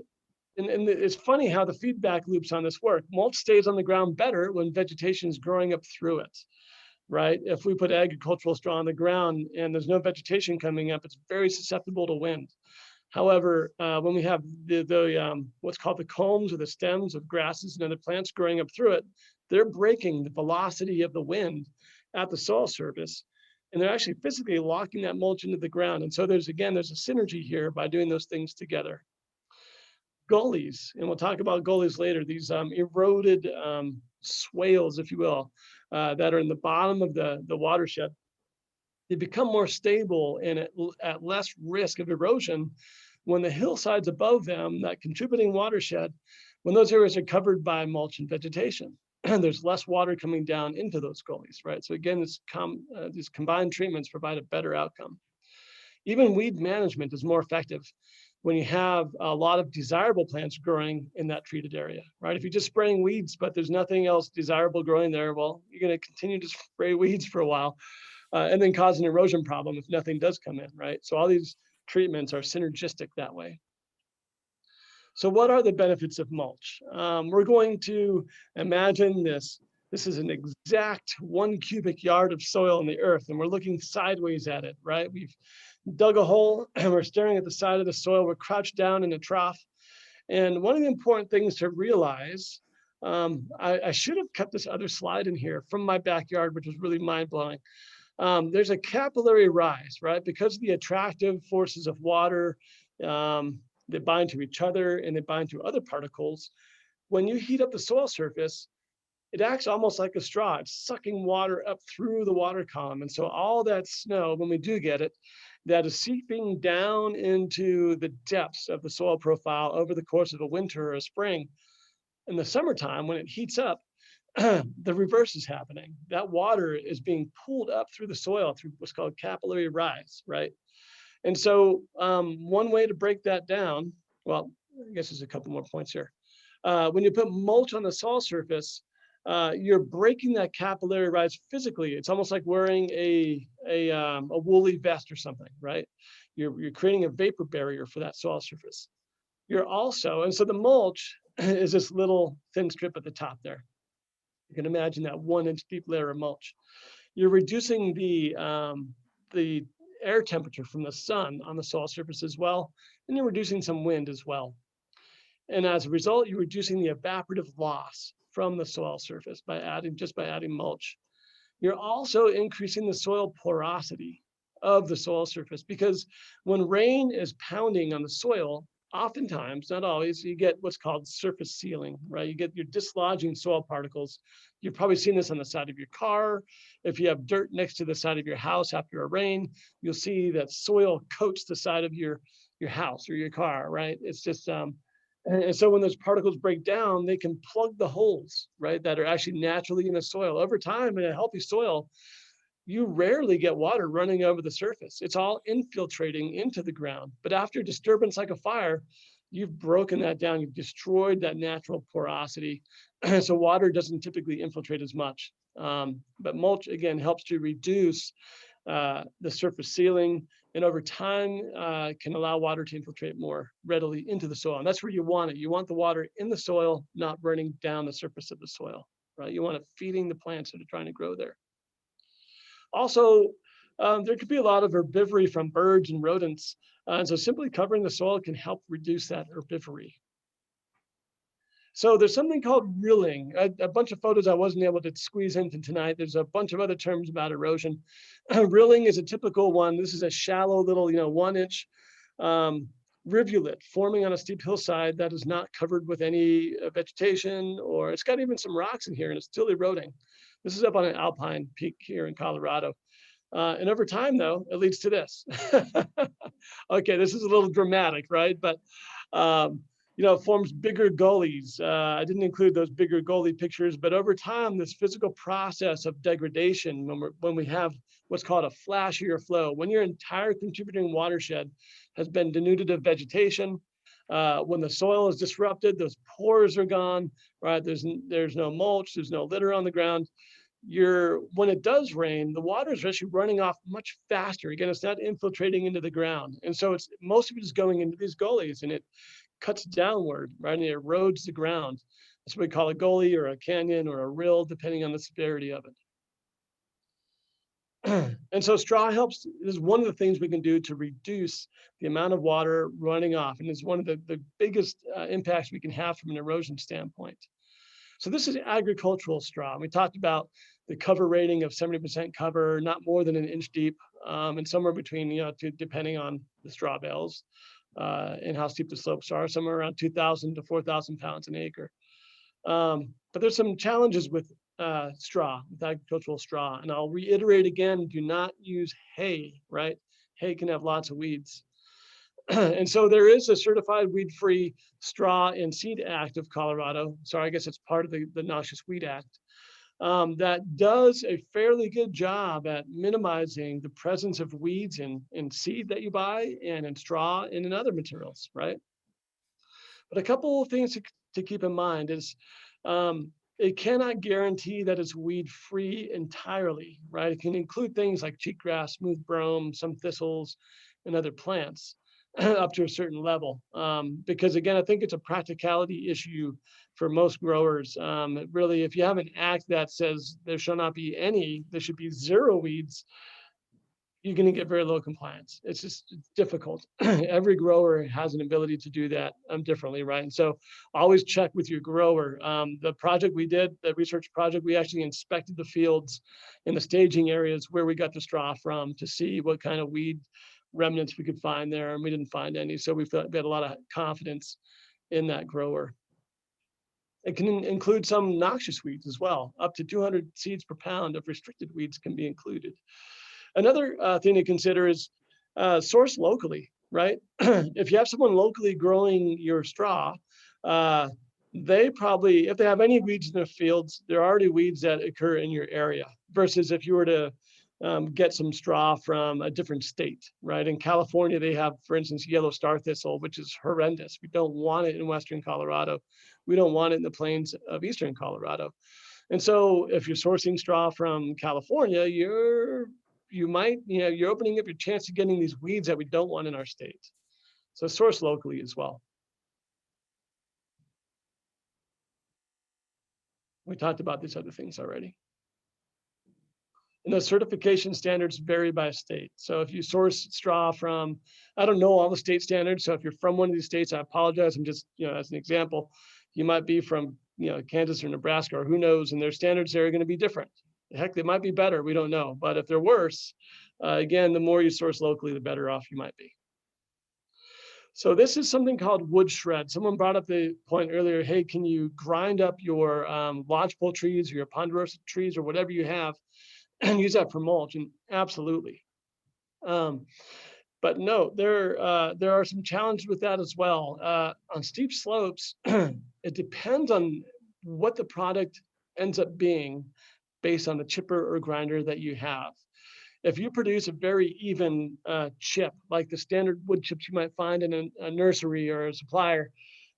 and it's funny how the feedback loops on this work. Mulch stays on the ground better when vegetation is growing up through it, right? If we put agricultural straw on the ground and there's no vegetation coming up, it's very susceptible to wind. However, when we have the what's called the culms or the stems of grasses and other plants growing up through it, they're breaking the velocity of the wind at the soil surface, and they're actually physically locking that mulch into the ground. And so there's a synergy here by doing those things together. Gullies, and we'll talk about gullies later, these eroded swales, if you will, that are in the bottom of the watershed. They become more stable and at less risk of erosion when the hillsides above them, that contributing watershed, when those areas are covered by mulch and vegetation, there's less water coming down into those gullies, right? So again, these combined treatments provide a better outcome. Even weed management is more effective when you have a lot of desirable plants growing in that treated area, right? If you're just spraying weeds, but there's nothing else desirable growing there, well, you're going to continue to spray weeds for a while and then cause an erosion problem if nothing does come in, right? So all these treatments are synergistic that way. So what are the benefits of mulch? We're going to imagine this. This is an exact 1 cubic yard of soil in the earth, and we're looking sideways at it, right? We've dug a hole and we're staring at the side of the soil. We're crouched down in a trough. And one of the important things to realize, I should have kept this other slide in here from my backyard, which was really mind-blowing. There's a capillary rise, right? Because of the attractive forces of water, they bind to each other and they bind to other particles. When you heat up the soil surface, it acts almost like a straw. It's sucking water up through the water column. And so all that snow, when we do get it, that is seeping down into the depths of the soil profile over the course of a winter or a spring. In the summertime, when it heats up, the reverse is happening. That water is being pulled up through the soil through what's called capillary rise, right? And so one way to break that down, well, I guess there's a couple more points here. When you put mulch on the soil surface, you're breaking that capillary rise physically. It's almost like wearing a woolly vest or something, right? You're creating a vapor barrier for that soil surface. You're also, and so the mulch is this little thin strip at the top there. You can imagine that 1 inch deep layer of mulch. You're reducing the air temperature from the sun on the soil surface as well, and you're reducing some wind as well. And as a result, you're reducing the evaporative loss from the soil surface by adding mulch. You're also increasing the soil porosity of the soil surface, because when rain is pounding on the soil, oftentimes, not always, you get what's called surface sealing, right? You're dislodging soil particles. You've probably seen this on the side of your car. If you have dirt next to the side of your house after a rain, you'll see that soil coats the side of your house or your car, right? It's just, and so when those particles break down, they can plug the holes, right, that are actually naturally in the soil. Over time, in a healthy soil, you rarely get water running over the surface. It's all infiltrating into the ground. But after a disturbance like a fire, you've broken that down. You've destroyed that natural porosity. So water doesn't typically infiltrate as much. But mulch, again, helps to reduce the surface sealing, and over time can allow water to infiltrate more readily into the soil. And that's where you want it. You want the water in the soil, not running down the surface of the soil, right? You want it feeding the plants that are trying to grow there. Also, there could be a lot of herbivory from birds and rodents. And so simply covering the soil can help reduce that herbivory. So there's something called rilling. A bunch of photos I wasn't able to squeeze into tonight. There's a bunch of other terms about erosion. Rilling is a typical one. This is a shallow little, 1 inch rivulet forming on a steep hillside that is not covered with any vegetation, or it's got even some rocks in here and it's still eroding. This is up on an alpine peak here in Colorado. And over time, though, it leads to this. Okay, this is a little dramatic, right? But, it forms bigger gullies. I didn't include those bigger gully pictures, but over time, this physical process of degradation, when we have what's called a flashier flow, when your entire contributing watershed has been denuded of vegetation, when the soil is disrupted, those pores are gone, right? There's no mulch, there's no litter on the ground. When it does rain, the water is actually running off much faster. Again, it's not infiltrating into the ground. And so most of it is going into these gullies, and it cuts downward, right? And it erodes the ground. That's what we call a gully or a canyon or a rill, depending on the severity of it. And so straw helps, is one of the things we can do to reduce the amount of water running off. And it's one of the biggest impacts we can have from an erosion standpoint. So this is agricultural straw. We talked about the cover rating of 70% cover, not more than 1 inch deep, and somewhere between, depending on the straw bales and how steep the slopes are, somewhere around 2,000 to 4,000 pounds an acre. But there's some challenges with with agricultural straw. And I'll reiterate again, do not use hay, right? Hay can have lots of weeds. And so there is a certified weed-free straw and seed act of Colorado. Sorry, I guess it's part of the Noxious Weed Act. That does a fairly good job at minimizing the presence of weeds in seed that you buy and in straw and in other materials, right? But a couple of things to keep in mind is it cannot guarantee that it's weed free entirely, right? It can include things like cheatgrass, smooth brome, some thistles, and other plants up to a certain level. Because again, I think it's a practicality issue for most growers. Really, if you have an act that says there shall not be any, there should be zero weeds, you're going to get very low compliance. It's just difficult. Every grower has an ability to do that differently, right? And so always check with your grower. The project we did, the research project, we actually inspected the fields in the staging areas where we got the straw from to see what kind of weed remnants we could find there, and we didn't find any. So we had a lot of confidence in that grower. It can include some noxious weeds as well. Up to 200 seeds per pound of restricted weeds can be included. Another thing to consider is source locally, right? If you have someone locally growing your straw, they probably, if they have any weeds in their fields, there are already weeds that occur in your area, versus if you were to get some straw from a different state, right? In California, they have, for instance, yellow star thistle, which is horrendous. We don't want it in Western Colorado. We don't want it in the plains of Eastern Colorado. And so if you're sourcing straw from California, you're opening up your chance of getting these weeds that we don't want in our state. So source locally as well. We talked about these other things already. And those certification standards vary by state. So if you source straw from, I don't know all the state standards. So if you're from one of these states, I apologize. I'm just, as an example, you might be from, Kansas or Nebraska, or who knows, and their standards there are going to be different. Heck, they might be better. We don't know. But if they're worse, again, the more you source locally, the better off you might be. So this is something called wood shred. Someone brought up the point earlier, hey, can you grind up your lodgepole trees or your ponderosa trees or whatever you have and use that for mulch? And absolutely. But no, there are some challenges with that as well. On steep slopes, it depends on what the product ends up being based on the chipper or grinder that you have. If you produce a very even chip, like the standard wood chips you might find in a nursery or a supplier,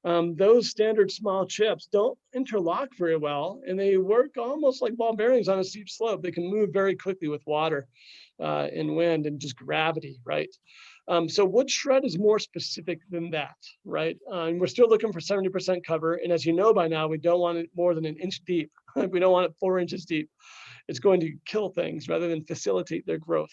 those standard small chips don't interlock very well, and they work almost like ball bearings on a steep slope. They can move very quickly with water and wind and just gravity, right? So wood shred is more specific than that, right? And we're still looking for 70% cover. And as you know by now, we don't want it more than an inch deep. We don't want it 4 inches deep. It's going to kill things rather than facilitate their growth.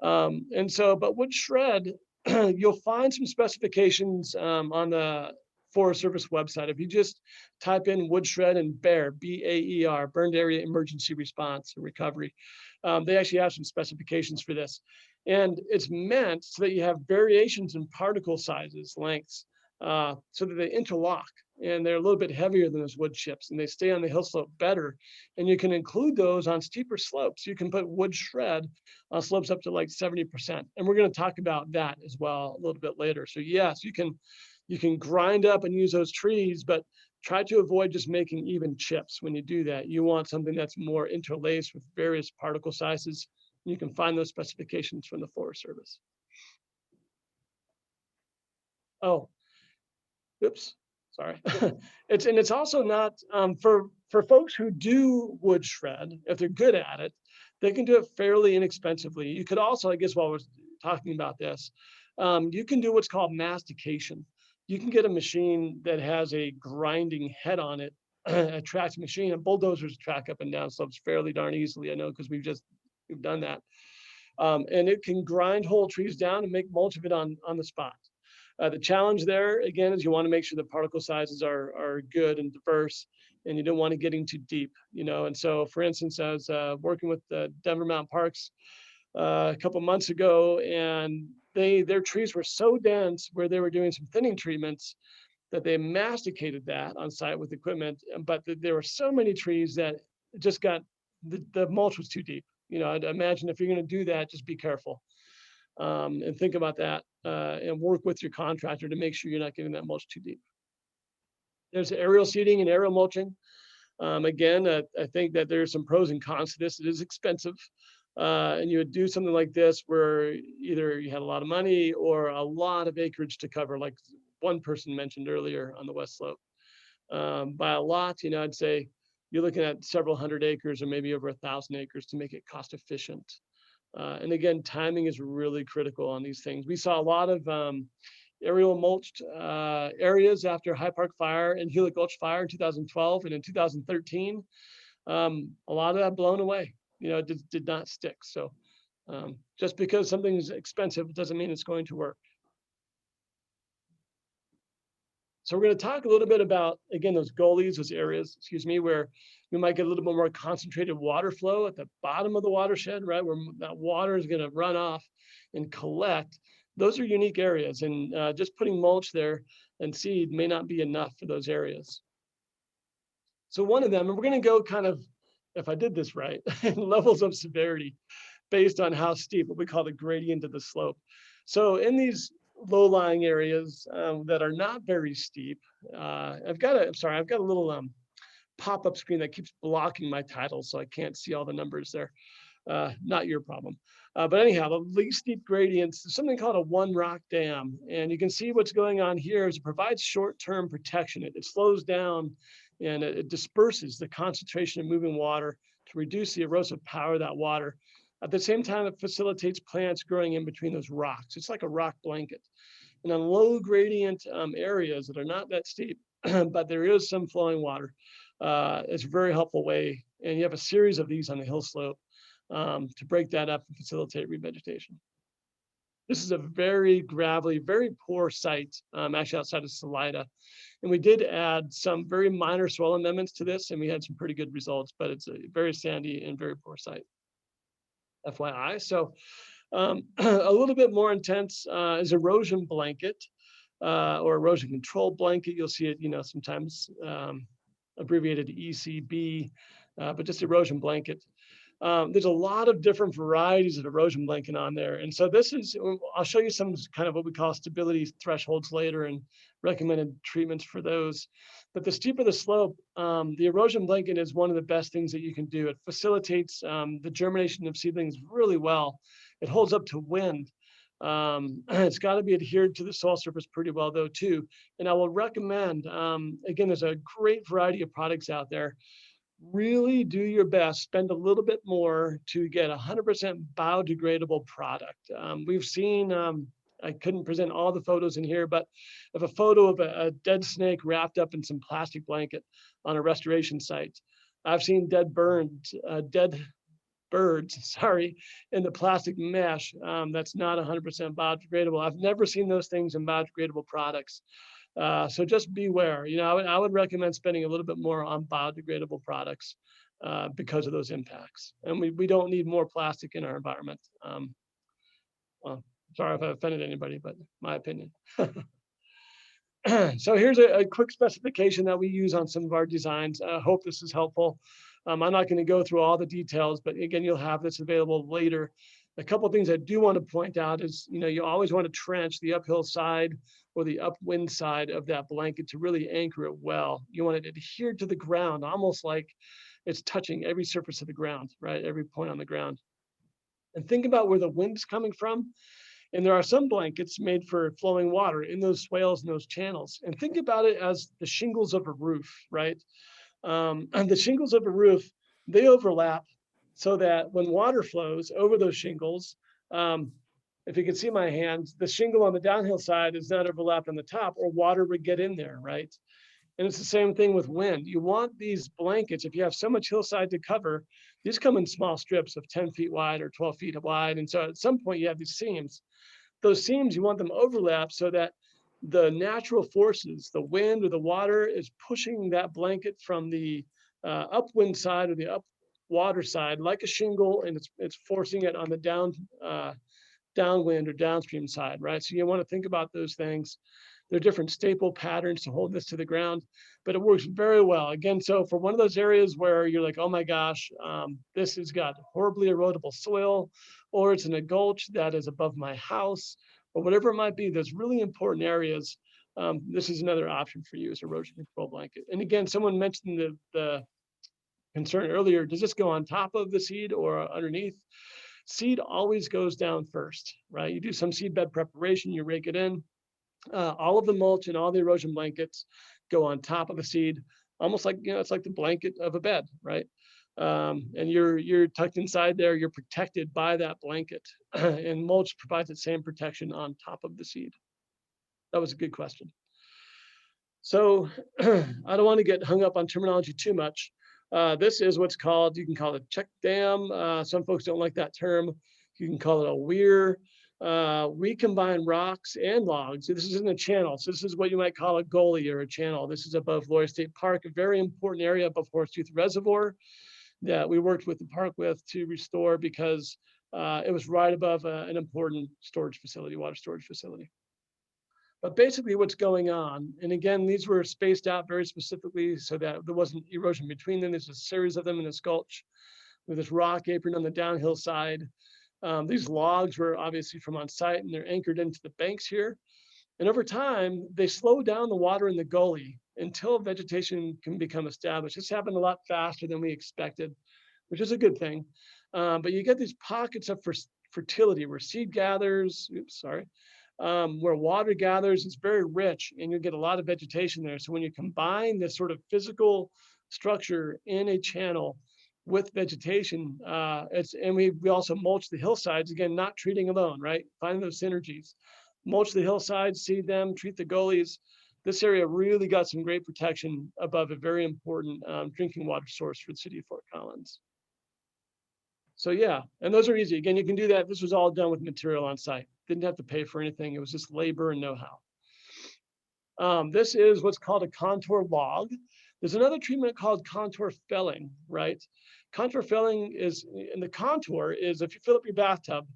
But wood shred, you'll find some specifications on the Forest Service website. If you just type in wood shred and BAER, B-A-E-R, Burned Area Emergency Response and Recovery, they actually have some specifications for this. And it's meant so that you have variations in particle sizes, lengths, so that they interlock, and they're a little bit heavier than those wood chips, and they stay on the hill slope better. And you can include those on steeper slopes. You can put wood shred on slopes up to like 70%. And we're going to talk about that as well a little bit later. So yes, you can grind up and use those trees, but try to avoid just making even chips when you do that. You want something that's more interlaced with various particle sizes. You can find those specifications from the Forest Service. Oh, oops, sorry. It's also not for folks who do wood shred, if they're good at it, they can do it fairly inexpensively. You could also, I guess while we're talking about this, you can do what's called mastication. You can get a machine that has a grinding head on it, a tracked machine, and bulldozers track up and down slopes fairly darn easily. I know because we've done that. And it can grind whole trees down and make mulch of it on the spot. The challenge there, again, is you want to make sure the particle sizes are good and diverse, and you don't want to get too deep, And so, for instance, I was working with the Denver Mountain Parks a couple months ago, and their trees were so dense where they were doing some thinning treatments that they masticated that on site with equipment. But there were so many trees that it just got, the mulch was too deep. I'd imagine if you're going to do that, just be careful and think about that. and work with your contractor to make sure you're not getting that mulch too deep. There's aerial seeding and aerial mulching. Again, I think that there's some pros and cons to this. It is expensive. And you would do something like this where either you had a lot of money or a lot of acreage to cover, like one person mentioned earlier on the west slope. By a lot, I'd say you're looking at several hundred acres or maybe over 1,000 acres to make it cost efficient. And again, timing is really critical on these things. We saw a lot of aerial mulched areas after High Park Fire and Gila Gulch Fire in 2012 and in 2013. A lot of that blown away. It did not stick. So just because something's expensive doesn't mean it's going to work. So we're going to talk a little bit about, again, those gullies, those areas, where we might get a little bit more concentrated water flow at the bottom of the watershed, right, where that water is going to run off and collect. Those are unique areas, and just putting mulch there and seed may not be enough for those areas. So one of them, and we're going to go kind of, if I did this right, levels of severity based on how steep, what we call the gradient of the slope. So in these low-lying areas that are not very steep, I've got a little pop-up screen that keeps blocking my title, so I can't see all the numbers there. Not your problem. But anyhow, the least steep gradients, there's something called a one rock dam. And you can see what's going on here is it provides short-term protection. It slows down and it disperses the concentration of moving water to reduce the erosive power of that water. At the same time, it facilitates plants growing in between those rocks. It's like a rock blanket. And on low gradient areas that are not that steep, but there is some flowing water, it's a very helpful way. And you have a series of these on the hill slope to break that up and facilitate revegetation. This is a very gravelly, very poor site, actually outside of Salida. And we did add some very minor soil amendments to this, and we had some pretty good results, but it's a very sandy and very poor site. FYI. So a little bit more intense is erosion blanket or erosion control blanket. You'll see it, sometimes abbreviated ECB, but just erosion blanket. There's a lot of different varieties of erosion blanket on there. And so I'll show you some kind of what we call stability thresholds later and recommended treatments for those. But the steeper the slope, the erosion blanket is one of the best things that you can do. It facilitates the germination of seedlings really well. It holds up to wind. It's got to be adhered to the soil surface pretty well though too. And I will recommend, again, there's a great variety of products out there. Really do your best, spend a little bit more to get 100% biodegradable product. We've seen, I couldn't present all the photos in here, but of a photo of a dead snake wrapped up in some plastic blanket on a restoration site. I've seen dead birds, in the plastic mesh that's not 100% biodegradable. I've never seen those things in biodegradable products. So just beware. I would recommend spending a little bit more on biodegradable products because of those impacts. And we don't need more plastic in our environment. Well, sorry if I offended anybody, but my opinion. So here's a quick specification that we use on some of our designs. I hope this is helpful. I'm not going to go through all the details, but again, you'll have this available later. A couple of things I do want to point out is, you always want to trench the uphill side or the upwind side of that blanket to really anchor it well. You want it adhered to the ground, almost like it's touching every surface of the ground, right? Every point on the ground. And think about where the wind's coming from. And there are some blankets made for flowing water in those swales and those channels. And think about it as the shingles of a roof, right? And the shingles of a roof, they overlap so that when water flows over those shingles, if you can see my hand, the shingle on the downhill side is not overlapped on the top, or water would get in there, right? And it's the same thing with wind. You want these blankets, if you have so much hillside to cover, these come in small strips of 10 feet wide or 12 feet wide. And so at some point you have these seams. Those seams, you want them overlapped so that the natural forces, the wind or the water, is pushing that blanket from the upwind side or the up water side like a shingle, and it's forcing it on the downwind or downstream side, right? So you want to think about those things. There are different staple patterns to hold this to the ground, but it works very well. Again, so for one of those areas where you're like, oh my gosh, this has got horribly erodible soil, or it's in a gulch that is above my house, or whatever it might be, those really important areas, this is another option for you as erosion control blanket. And again, someone mentioned the concern earlier, does this go on top of the seed or underneath? Seed always goes down first, right? You do some seed bed preparation, you rake it in. All of the mulch and all the erosion blankets go on top of the seed, almost like, it's like the blanket of a bed, right? And you're tucked inside there, you're protected by that blanket. And mulch provides the same protection on top of the seed. That was a good question. So I don't want to get hung up on terminology too much. This is what's called, you can call it a check dam. Some folks don't like that term. You can call it a weir. We combine rocks and logs. This is in a channel. So this is what you might call a gully or a channel. This is above Loyer State Park, a very important area above Horsetooth Reservoir that we worked with the park with to restore because it was right above an important storage facility, water storage facility. But basically what's going on, and again, these were spaced out very specifically so that there wasn't erosion between them. There's a series of them in this gulch with this rock apron on the downhill side. These logs were obviously from on site and they're anchored into the banks here. And over time, they slow down the water in the gully until vegetation can become established. This happened a lot faster than we expected, which is a good thing. But you get these pockets of fertility where seed gathers, where water gathers, it's very rich and you get a lot of vegetation there. So when you combine this sort of physical structure in a channel with vegetation, and we also mulch the hillsides, again, not treating alone, right? Finding those synergies. Mulch the hillsides, seed them, treat the gullies. This area really got some great protection above a very important drinking water source for the city of Fort Collins. So yeah, and those are easy. Again, you can do that. This was all done with material on site. Didn't have to pay for anything. It was just labor and know-how. This is what's called a contour log. There's another treatment called contour felling, right? Contour felling is, and the contour is if you fill up your bathtub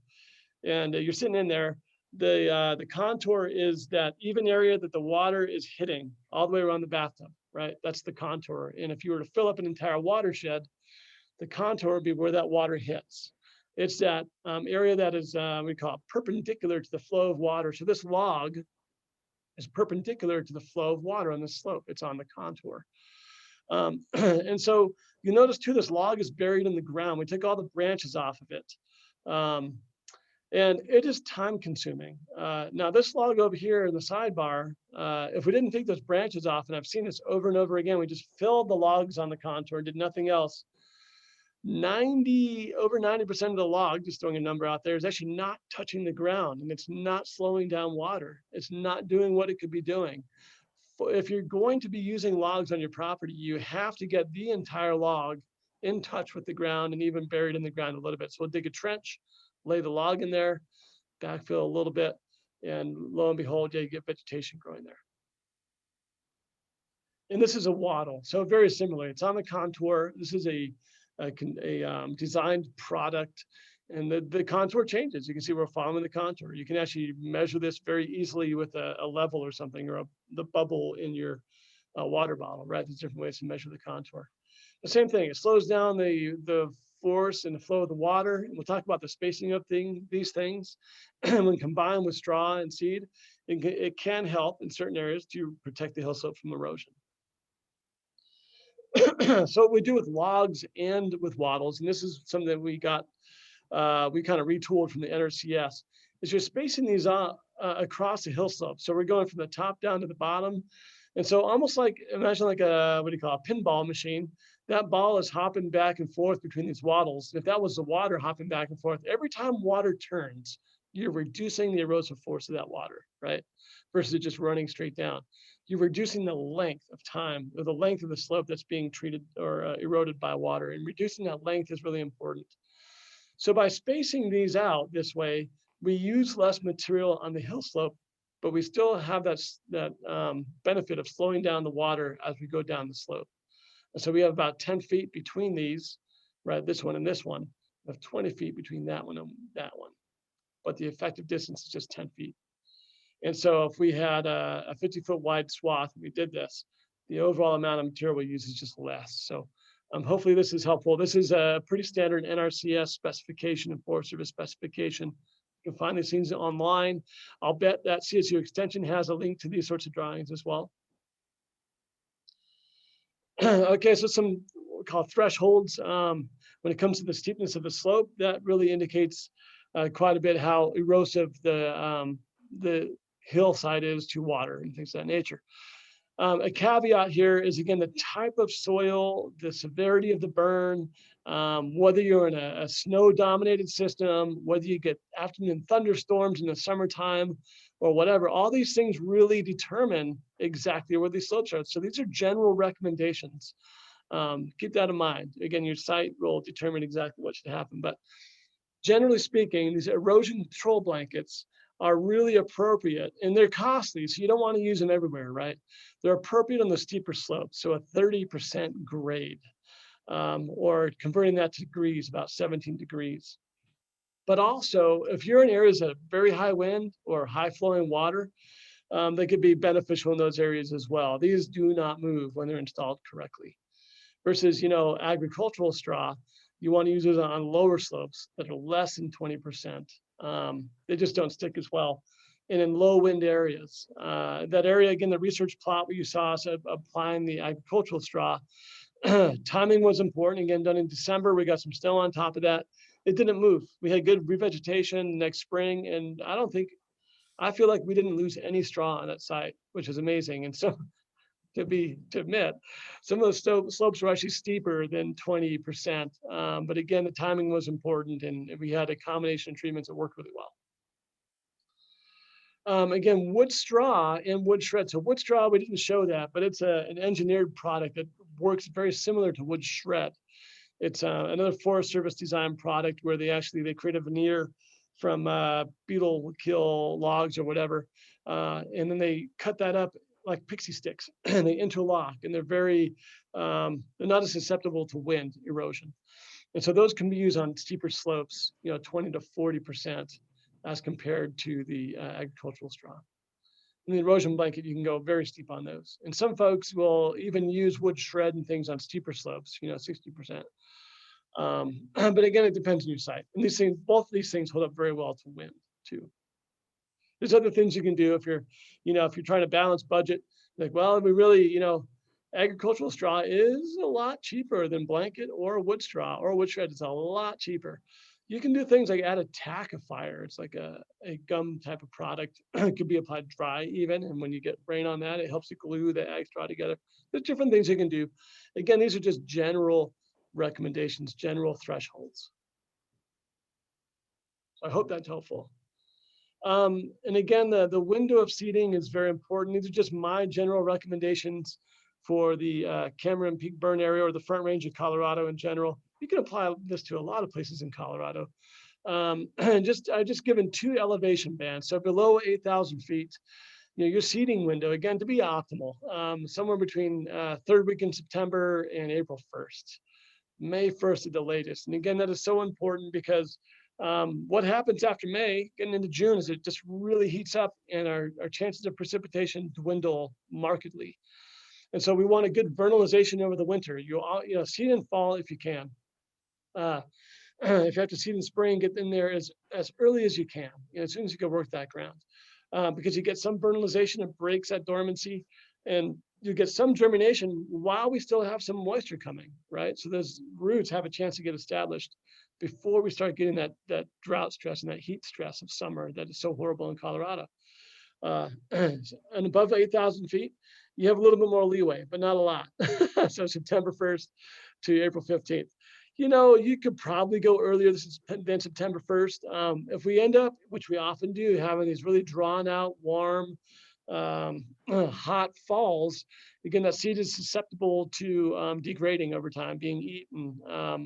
and you're sitting in there, the contour is that even area that the water is hitting all the way around the bathtub, right? That's the contour. And if you were to fill up an entire watershed, the contour would be where that water hits. It's that area that is, we call it perpendicular to the flow of water. So this log is perpendicular to the flow of water on the slope. It's on the contour. And so you notice too, this log is buried in the ground. We took all the branches off of it. And it is time consuming. Now this log over here in the sidebar, if we didn't take those branches off, and I've seen this over and over again, we just filled the logs on the contour, did nothing else. Over 90% of the log, just throwing a number out there, is actually not touching the ground and it's not slowing down water. It's not doing what it could be doing. If you're going to be using logs on your property, you have to get the entire log in touch with the ground and even buried in the ground a little bit. So we'll dig a trench, lay the log in there, backfill a little bit, and lo and behold, you get vegetation growing there. And this is a wattle, so very similar. It's on the contour. This is a designed product, and the contour changes. You can see we're following the contour. You can actually measure this very easily with a level or something, or the bubble in your water bottle, right? There's different ways to measure the contour. The same thing, it slows down the force and the flow of the water. And we'll talk about the spacing of these things. When combined with straw and seed, it can help in certain areas to protect the hillslope from erosion. So what we do with logs and with wattles, and this is something that we got, we kind of retooled from the NRCS, is you're spacing these across the hill slope. So we're going from the top down to the bottom. And so almost like, imagine like a, what do you call a pinball machine. That ball is hopping back and forth between these wattles. If that was the water hopping back and forth, every time water turns, you're reducing the erosive force of that water, right? Versus just running straight down. You're reducing the length of time, or the length of the slope that's being treated or eroded by water, and reducing that length is really important. So by spacing these out this way, we use less material on the hill slope, but we still have that benefit of slowing down the water as we go down the slope. And so we have about 10 feet between these, right? This one and this one, we have 20 feet between that one and that one. But the effective distance is just 10 feet. And so if we had a 50-foot wide swath, and we did this, the overall amount of material we use is just less. So hopefully this is helpful. This is a pretty standard NRCS specification and Forest Service specification. You can find these things online. I'll bet that CSU Extension has a link to these sorts of drawings as well. Okay, so some what we call thresholds. When it comes to the steepness of the slope, that really indicates quite a bit how erosive the hillside is to water and things of that nature. A caveat here is, again, the type of soil, the severity of the burn, whether you're in a snow-dominated system, whether you get afternoon thunderstorms in the summertime or whatever, all these things really determine exactly where these slopes are. So these are general recommendations. Keep that in mind. Again, your site will determine exactly what should happen. But generally speaking, these erosion control blankets are really appropriate, and they're costly, so you don't want to use them everywhere, right? They're appropriate on the steeper slopes, so a 30% grade, or converting that to degrees, about 17 degrees. But also, if you're in areas of very high wind or high flowing water, they could be beneficial in those areas as well. These do not move when they're installed correctly. Versus, agricultural straw, you want to use those on lower slopes that are less than 20%. They just don't stick as well. And in low wind areas, that area, again, the research plot where you saw us applying the agricultural straw, timing was important. Again, done in December, we got some snow on top of that. It didn't move. We had good revegetation next spring, and I feel like we didn't lose any straw on that site, which is amazing. And so to admit, some of the slopes were actually steeper than 20%. But again, the timing was important, and we had a combination of treatments that worked really well. Again, wood straw and wood shred. So wood straw, we didn't show that, but it's an engineered product that works very similar to wood shred. It's another Forest Service design product where they create a veneer from beetle kill logs or whatever, and then they cut that up like pixie sticks and they interlock, and they're not as susceptible to wind erosion. And so those can be used on steeper slopes, 20 to 40% as compared to the agricultural straw. And the erosion blanket, you can go very steep on those. And some folks will even use wood shred and things on steeper slopes, 60%. But again, it depends on your site. And both of these things hold up very well to wind too. There's other things you can do if you're trying to balance budget. Like, well, we really, agricultural straw is a lot cheaper than blanket or wood straw, or wood shred is a lot cheaper. You can do things like add a tackifier. It's like a gum type of product. It could be applied dry even, and when you get rain on that, it helps to glue the ag straw together. There's different things you can do. Again, these are just general recommendations, general thresholds. So I hope that's helpful. And again, the window of seeding is very important. These are just my general recommendations for the Cameron Peak burn area or the Front Range of Colorado in general. You can apply this to a lot of places in Colorado. And I just given 2 elevation bands. So below 8,000 feet, your seeding window, again, to be optimal, somewhere between 3rd week in September and April 1st. May 1st at the latest. And again, that is so important because what happens after May, getting into June, is it just really heats up and our chances of precipitation dwindle markedly. And so we want a good vernalization over the winter. Seed in fall if you can. If you have to seed in spring, get in there as early as you can, as soon as you can work that ground. Because you get some vernalization, it breaks that dormancy, and you get some germination while we still have some moisture coming, right? So those roots have a chance to get established before we start getting that drought stress and that heat stress of summer that is so horrible in Colorado. And above 8,000 feet, you have a little bit more leeway, but not a lot. So September 1st to April 15th. You could probably go earlier than September 1st. If we end up, which we often do, having these really drawn out, warm, hot falls, again, that seed is susceptible to degrading over time, being eaten,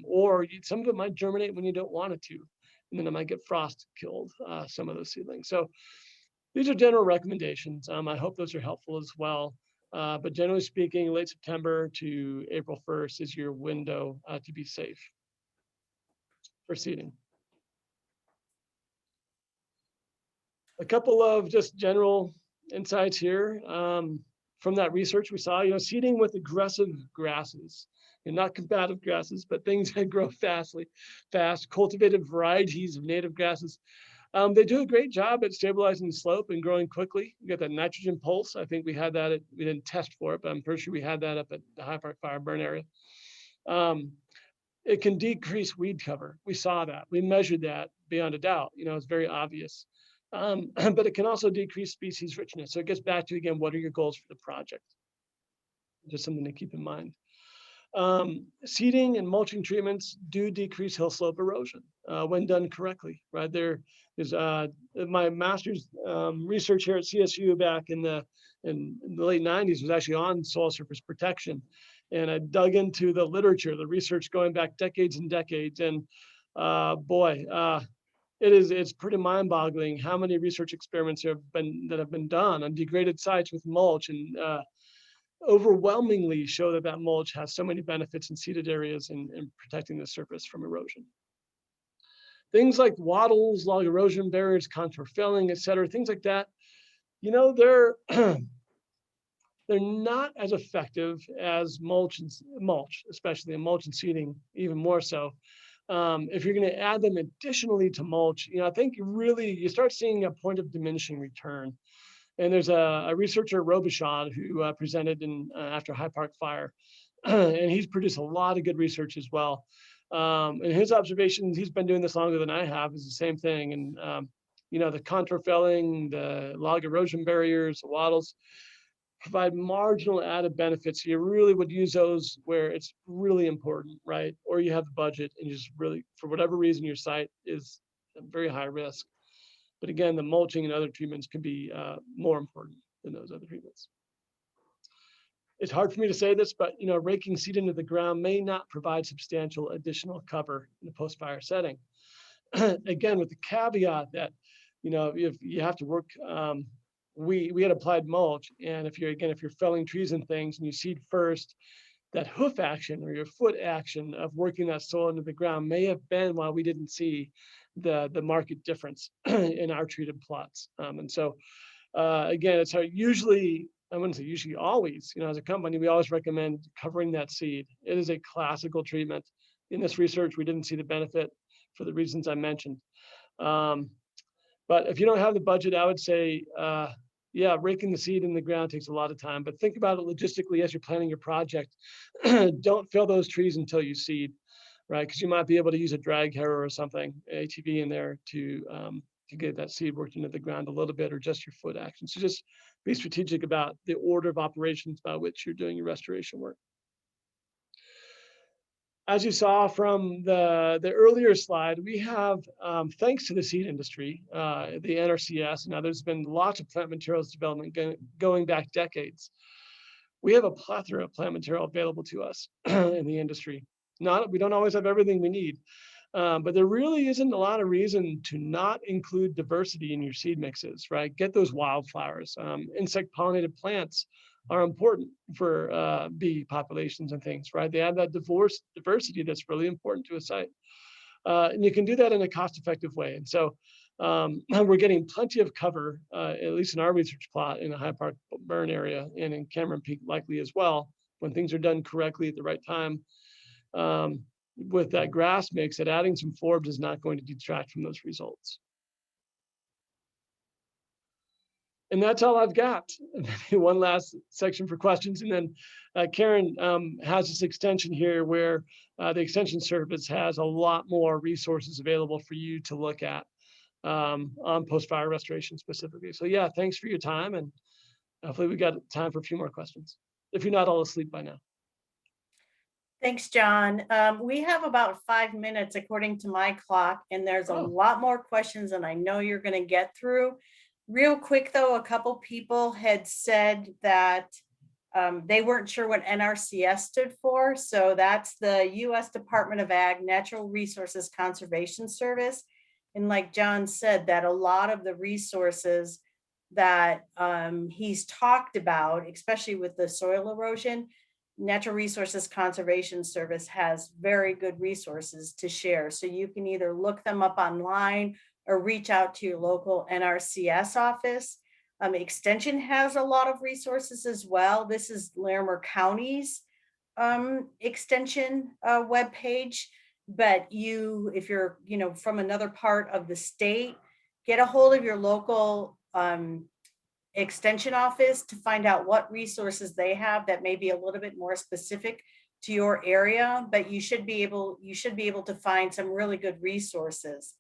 or some of it might germinate when you don't want it to, and then it might get frost killed some of those seedlings. So these are general recommendations. I hope those are helpful as well. But generally speaking, late September to April 1st is your window to be safe for seeding. A couple of just general insights here from that research we saw. Seeding with aggressive grasses, not combative grasses, but things that grow fast, cultivated varieties of native grasses. They do a great job at stabilizing the slope and growing quickly. You get that nitrogen pulse. I think we had that. We didn't test for it, but I'm pretty sure we had that up at the High Park Fire burn area. It can decrease weed cover. We saw that. We measured that beyond a doubt. It's very obvious. But it can also decrease species richness. So it gets back to, again, what are your goals for the project? Just something to keep in mind. Seeding and mulching treatments do decrease hill slope erosion when done correctly, right? There's my master's research here at CSU back in the late 90s was actually on soil surface protection. And I dug into the literature, the research going back decades and decades. And it's pretty mind-boggling how many research experiments have been done on degraded sites with mulch, and overwhelmingly show that mulch has so many benefits in seeded areas and protecting the surface from erosion. Things like wattles, log erosion barriers, contour filling, et cetera, things like that, they're they're not as effective as mulch, especially in mulch and seeding, even more so. If you're going to add them additionally to mulch, I think you start seeing a point of diminishing return. And there's a researcher, Robichaud, who presented after High Park Fire, and he's produced a lot of good research as well. And his observations, he's been doing this longer than I have, is the same thing. And the contour felling, the log erosion barriers, the wattles provide marginal added benefits. You really would use those where it's really important, right? Or you have the budget and you just really, for whatever reason, your site is a very high risk. But again, the mulching and other treatments can be more important than those other treatments. It's hard for me to say this, but raking seed into the ground may not provide substantial additional cover in the post-fire setting. Again, with the caveat that if you have to work, we had applied mulch, and if you're felling trees and things and you seed first, that hoof action or your foot action of working that soil into the ground may have been why we didn't see the market difference in our treated plots. And so again, it's usually, I wouldn't say usually, always, as a company, we always recommend covering that seed. It is a classical treatment. In this research, we didn't see the benefit for the reasons I mentioned. But if you don't have the budget, I would say, raking the seed in the ground takes a lot of time, but think about it logistically as you're planning your project. Don't fill those trees until you seed, right? Because you might be able to use a drag harrow or something, ATV in there to get that seed worked into the ground a little bit, or just your foot action. So just be strategic about the order of operations by which you're doing your restoration work. As you saw from the earlier slide, we have, thanks to the seed industry, the NRCS, and now there's been lots of plant materials development going back decades. We have a plethora of plant material available to us in the industry. We don't always have everything we need, but there really isn't a lot of reason to not include diversity in your seed mixes, right? Get those wildflowers. Insect pollinated plants are important for bee populations and things, right? They add that diversity that's really important to a site. And you can do that in a cost-effective way. And so we're getting plenty of cover, at least in our research plot, in the High Park burn area and in Cameron Peak likely as well, when things are done correctly at the right time. With that grass mix, that adding some forbs is not going to detract from those results. And that's all I've got. One last section for questions. And then Karen has this extension here where the extension service has a lot more resources available for you to look at on post-fire restoration specifically. So yeah, thanks for your time. And hopefully we got time for a few more questions, if you're not all asleep by now. Thanks, John. We have about 5 minutes according to my clock, and there's a lot more questions than I know you're going to get through. Real quick, though, a couple people had said that they weren't sure what NRCS stood for. So that's the U.S. Department of Ag Natural Resources Conservation Service. And like John said, that a lot of the resources that he's talked about, especially with the soil erosion, Natural Resources Conservation Service has very good resources to share. So you can either look them up online or reach out to your local NRCS office. Extension has a lot of resources as well. This is Larimer County's extension webpage. But if you're from another part of the state, get a hold of your local extension office to find out what resources they have that may be a little bit more specific to your area, but you should be able to find some really good resources.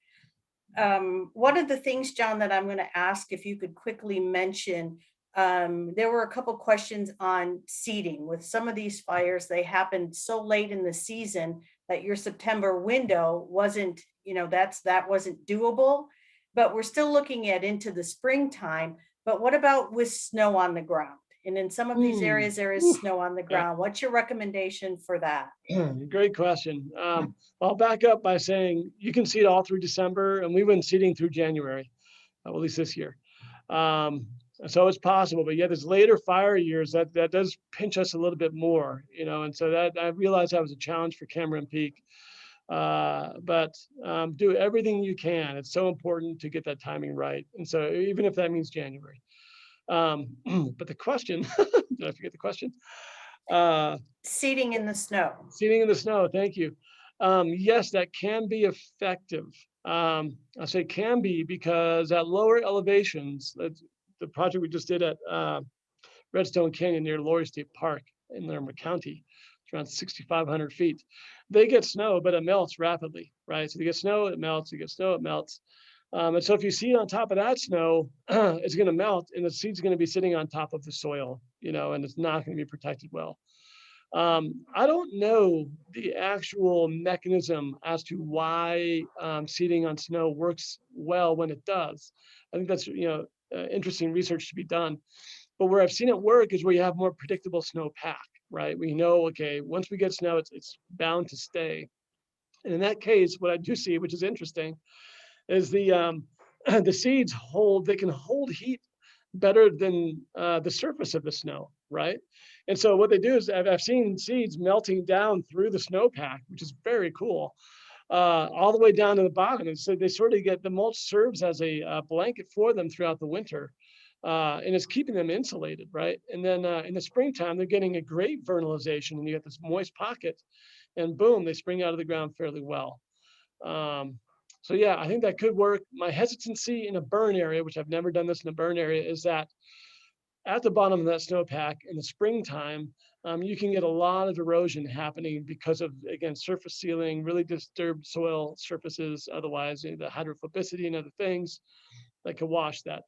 One of the things, John, that I'm going to ask if you could quickly mention, there were a couple questions on seeding. With some of these fires, they happened so late in the season that your September window wasn't, that wasn't doable, but we're still looking at into the springtime. But what about with snow on the ground? And in some of these areas, there is snow on the ground. What's your recommendation for that? Great question. I'll back up by saying you can seed all through December, and we've been seeding through January, at least this year. So it's possible, but yeah, there's later fire years that does pinch us a little bit more, and so that I realized that was a challenge for Cameron Peak. But do everything you can. It's so important to get that timing right. And so even if that means January. But the question, did I forget the question? Seeding in the snow. Seeding in the snow, thank you. Yes, that can be effective. I say can be because at lower elevations, the project we just did at Redstone Canyon near Laurie State Park in Larimer County, it's around 6,500 feet. They get snow, but it melts rapidly, right? So they get snow, it melts, you get snow, it melts. And so if you seed on top of that snow, it's going to melt and the seed's going to be sitting on top of the soil, and it's not going to be protected well. I don't know the actual mechanism as to why seeding on snow works well when it does. I think that's interesting research to be done. But where I've seen it work is where you have more predictable snowpack, right? We know, okay, once we get snow, it's bound to stay. And in that case, what I do see, which is interesting, is the seeds they can hold heat better than the surface of the snow, right? And so what they do is I've seen seeds melting down through the snowpack, which is very cool, all the way down to the bottom. And so they sort of get the mulch serves as a blanket for them throughout the winter. And it's keeping them insulated, right? And then in the springtime, they're getting a great vernalization and you get this moist pocket and boom, they spring out of the ground fairly well. So yeah, I think that could work. My hesitancy in a burn area, which I've never done this in a burn area, is that at the bottom of that snowpack in the springtime, you can get a lot of erosion happening because of, again, surface sealing, really disturbed soil surfaces. Otherwise, the hydrophobicity and other things that can wash that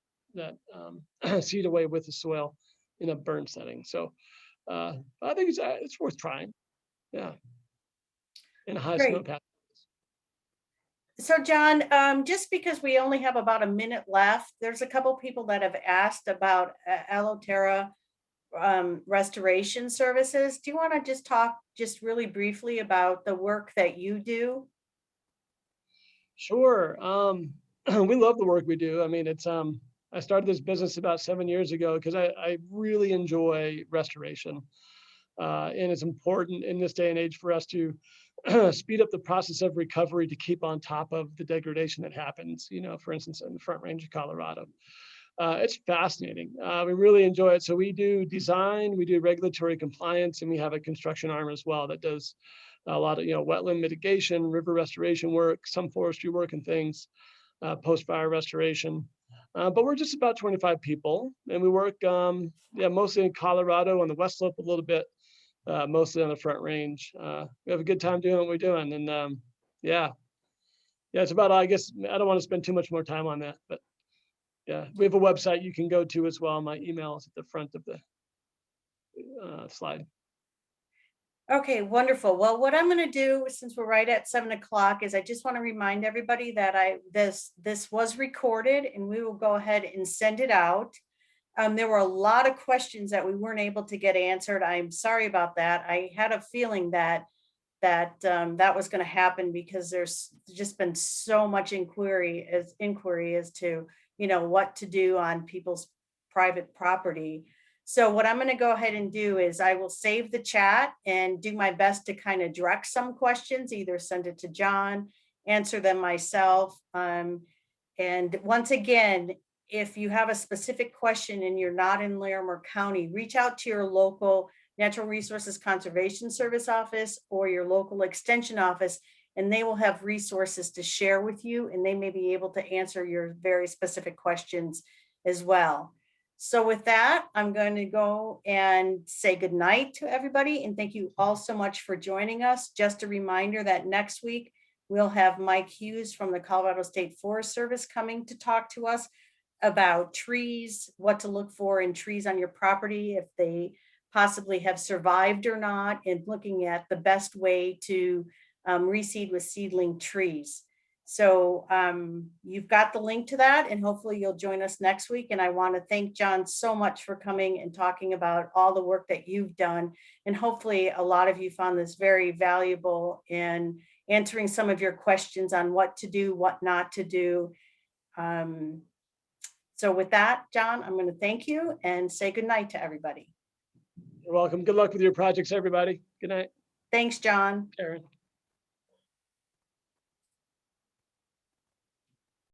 seed away with the soil in a burn setting. So I think it's worth trying. Yeah, in a high snowpack. So John, just because we only have about a minute left, there's a couple people that have asked about Alloterra restoration services. Do you want to just talk just really briefly about the work that you do? Sure. We love the work we do. I mean, it's I started this business about 7 years ago because I really enjoy restoration. And it's important in this day and age for us to speed up the process of recovery to keep on top of the degradation that happens, for instance, in the Front Range of Colorado. It's fascinating. We really enjoy it. So we do design, we do regulatory compliance, and we have a construction arm as well that does a lot of, wetland mitigation, river restoration work, some forestry work and things, post-fire restoration. But we're just about 25 people, and we work, mostly in Colorado on the west slope a little bit, mostly on the Front Range. We have a good time doing what we're doing, and it's about, I guess, I don't want to spend too much more time on that, but yeah, we have a website you can go to as well. My email is at the front of the slide. Okay, wonderful. Well, what I'm going to do, since we're right at 7 o'clock, is I just want to remind everybody that this was recorded, and we will go ahead and send it out. There were a lot of questions that we weren't able to get answered. I'm sorry about that. I had a feeling that was going to happen because there's just been so much inquiry as to, what to do on people's private property. So what I'm going to go ahead and do is I will save the chat and do my best to kind of direct some questions, either send it to John, answer them myself. And once again, if you have a specific question and you're not in Larimer County, reach out to your local Natural Resources Conservation Service office or your local extension office and they will have resources to share with you, and they may be able to answer your very specific questions as well. So with that, I'm going to go and say goodnight to everybody, and thank you all so much for joining us. Just a reminder that next week, we'll have Mike Hughes from the Colorado State Forest Service coming to talk to us about trees, what to look for in trees on your property, if they possibly have survived or not, and looking at the best way to reseed with seedling trees. So you've got the link to that, and hopefully you'll join us next week. And I want to thank John so much for coming and talking about all the work that you've done. And hopefully a lot of you found this very valuable in answering some of your questions on what to do, what not to do. So with that, John, I'm going to thank you and say goodnight to everybody. You're welcome. Good luck with your projects, everybody. Good night. Thanks, John. Karen.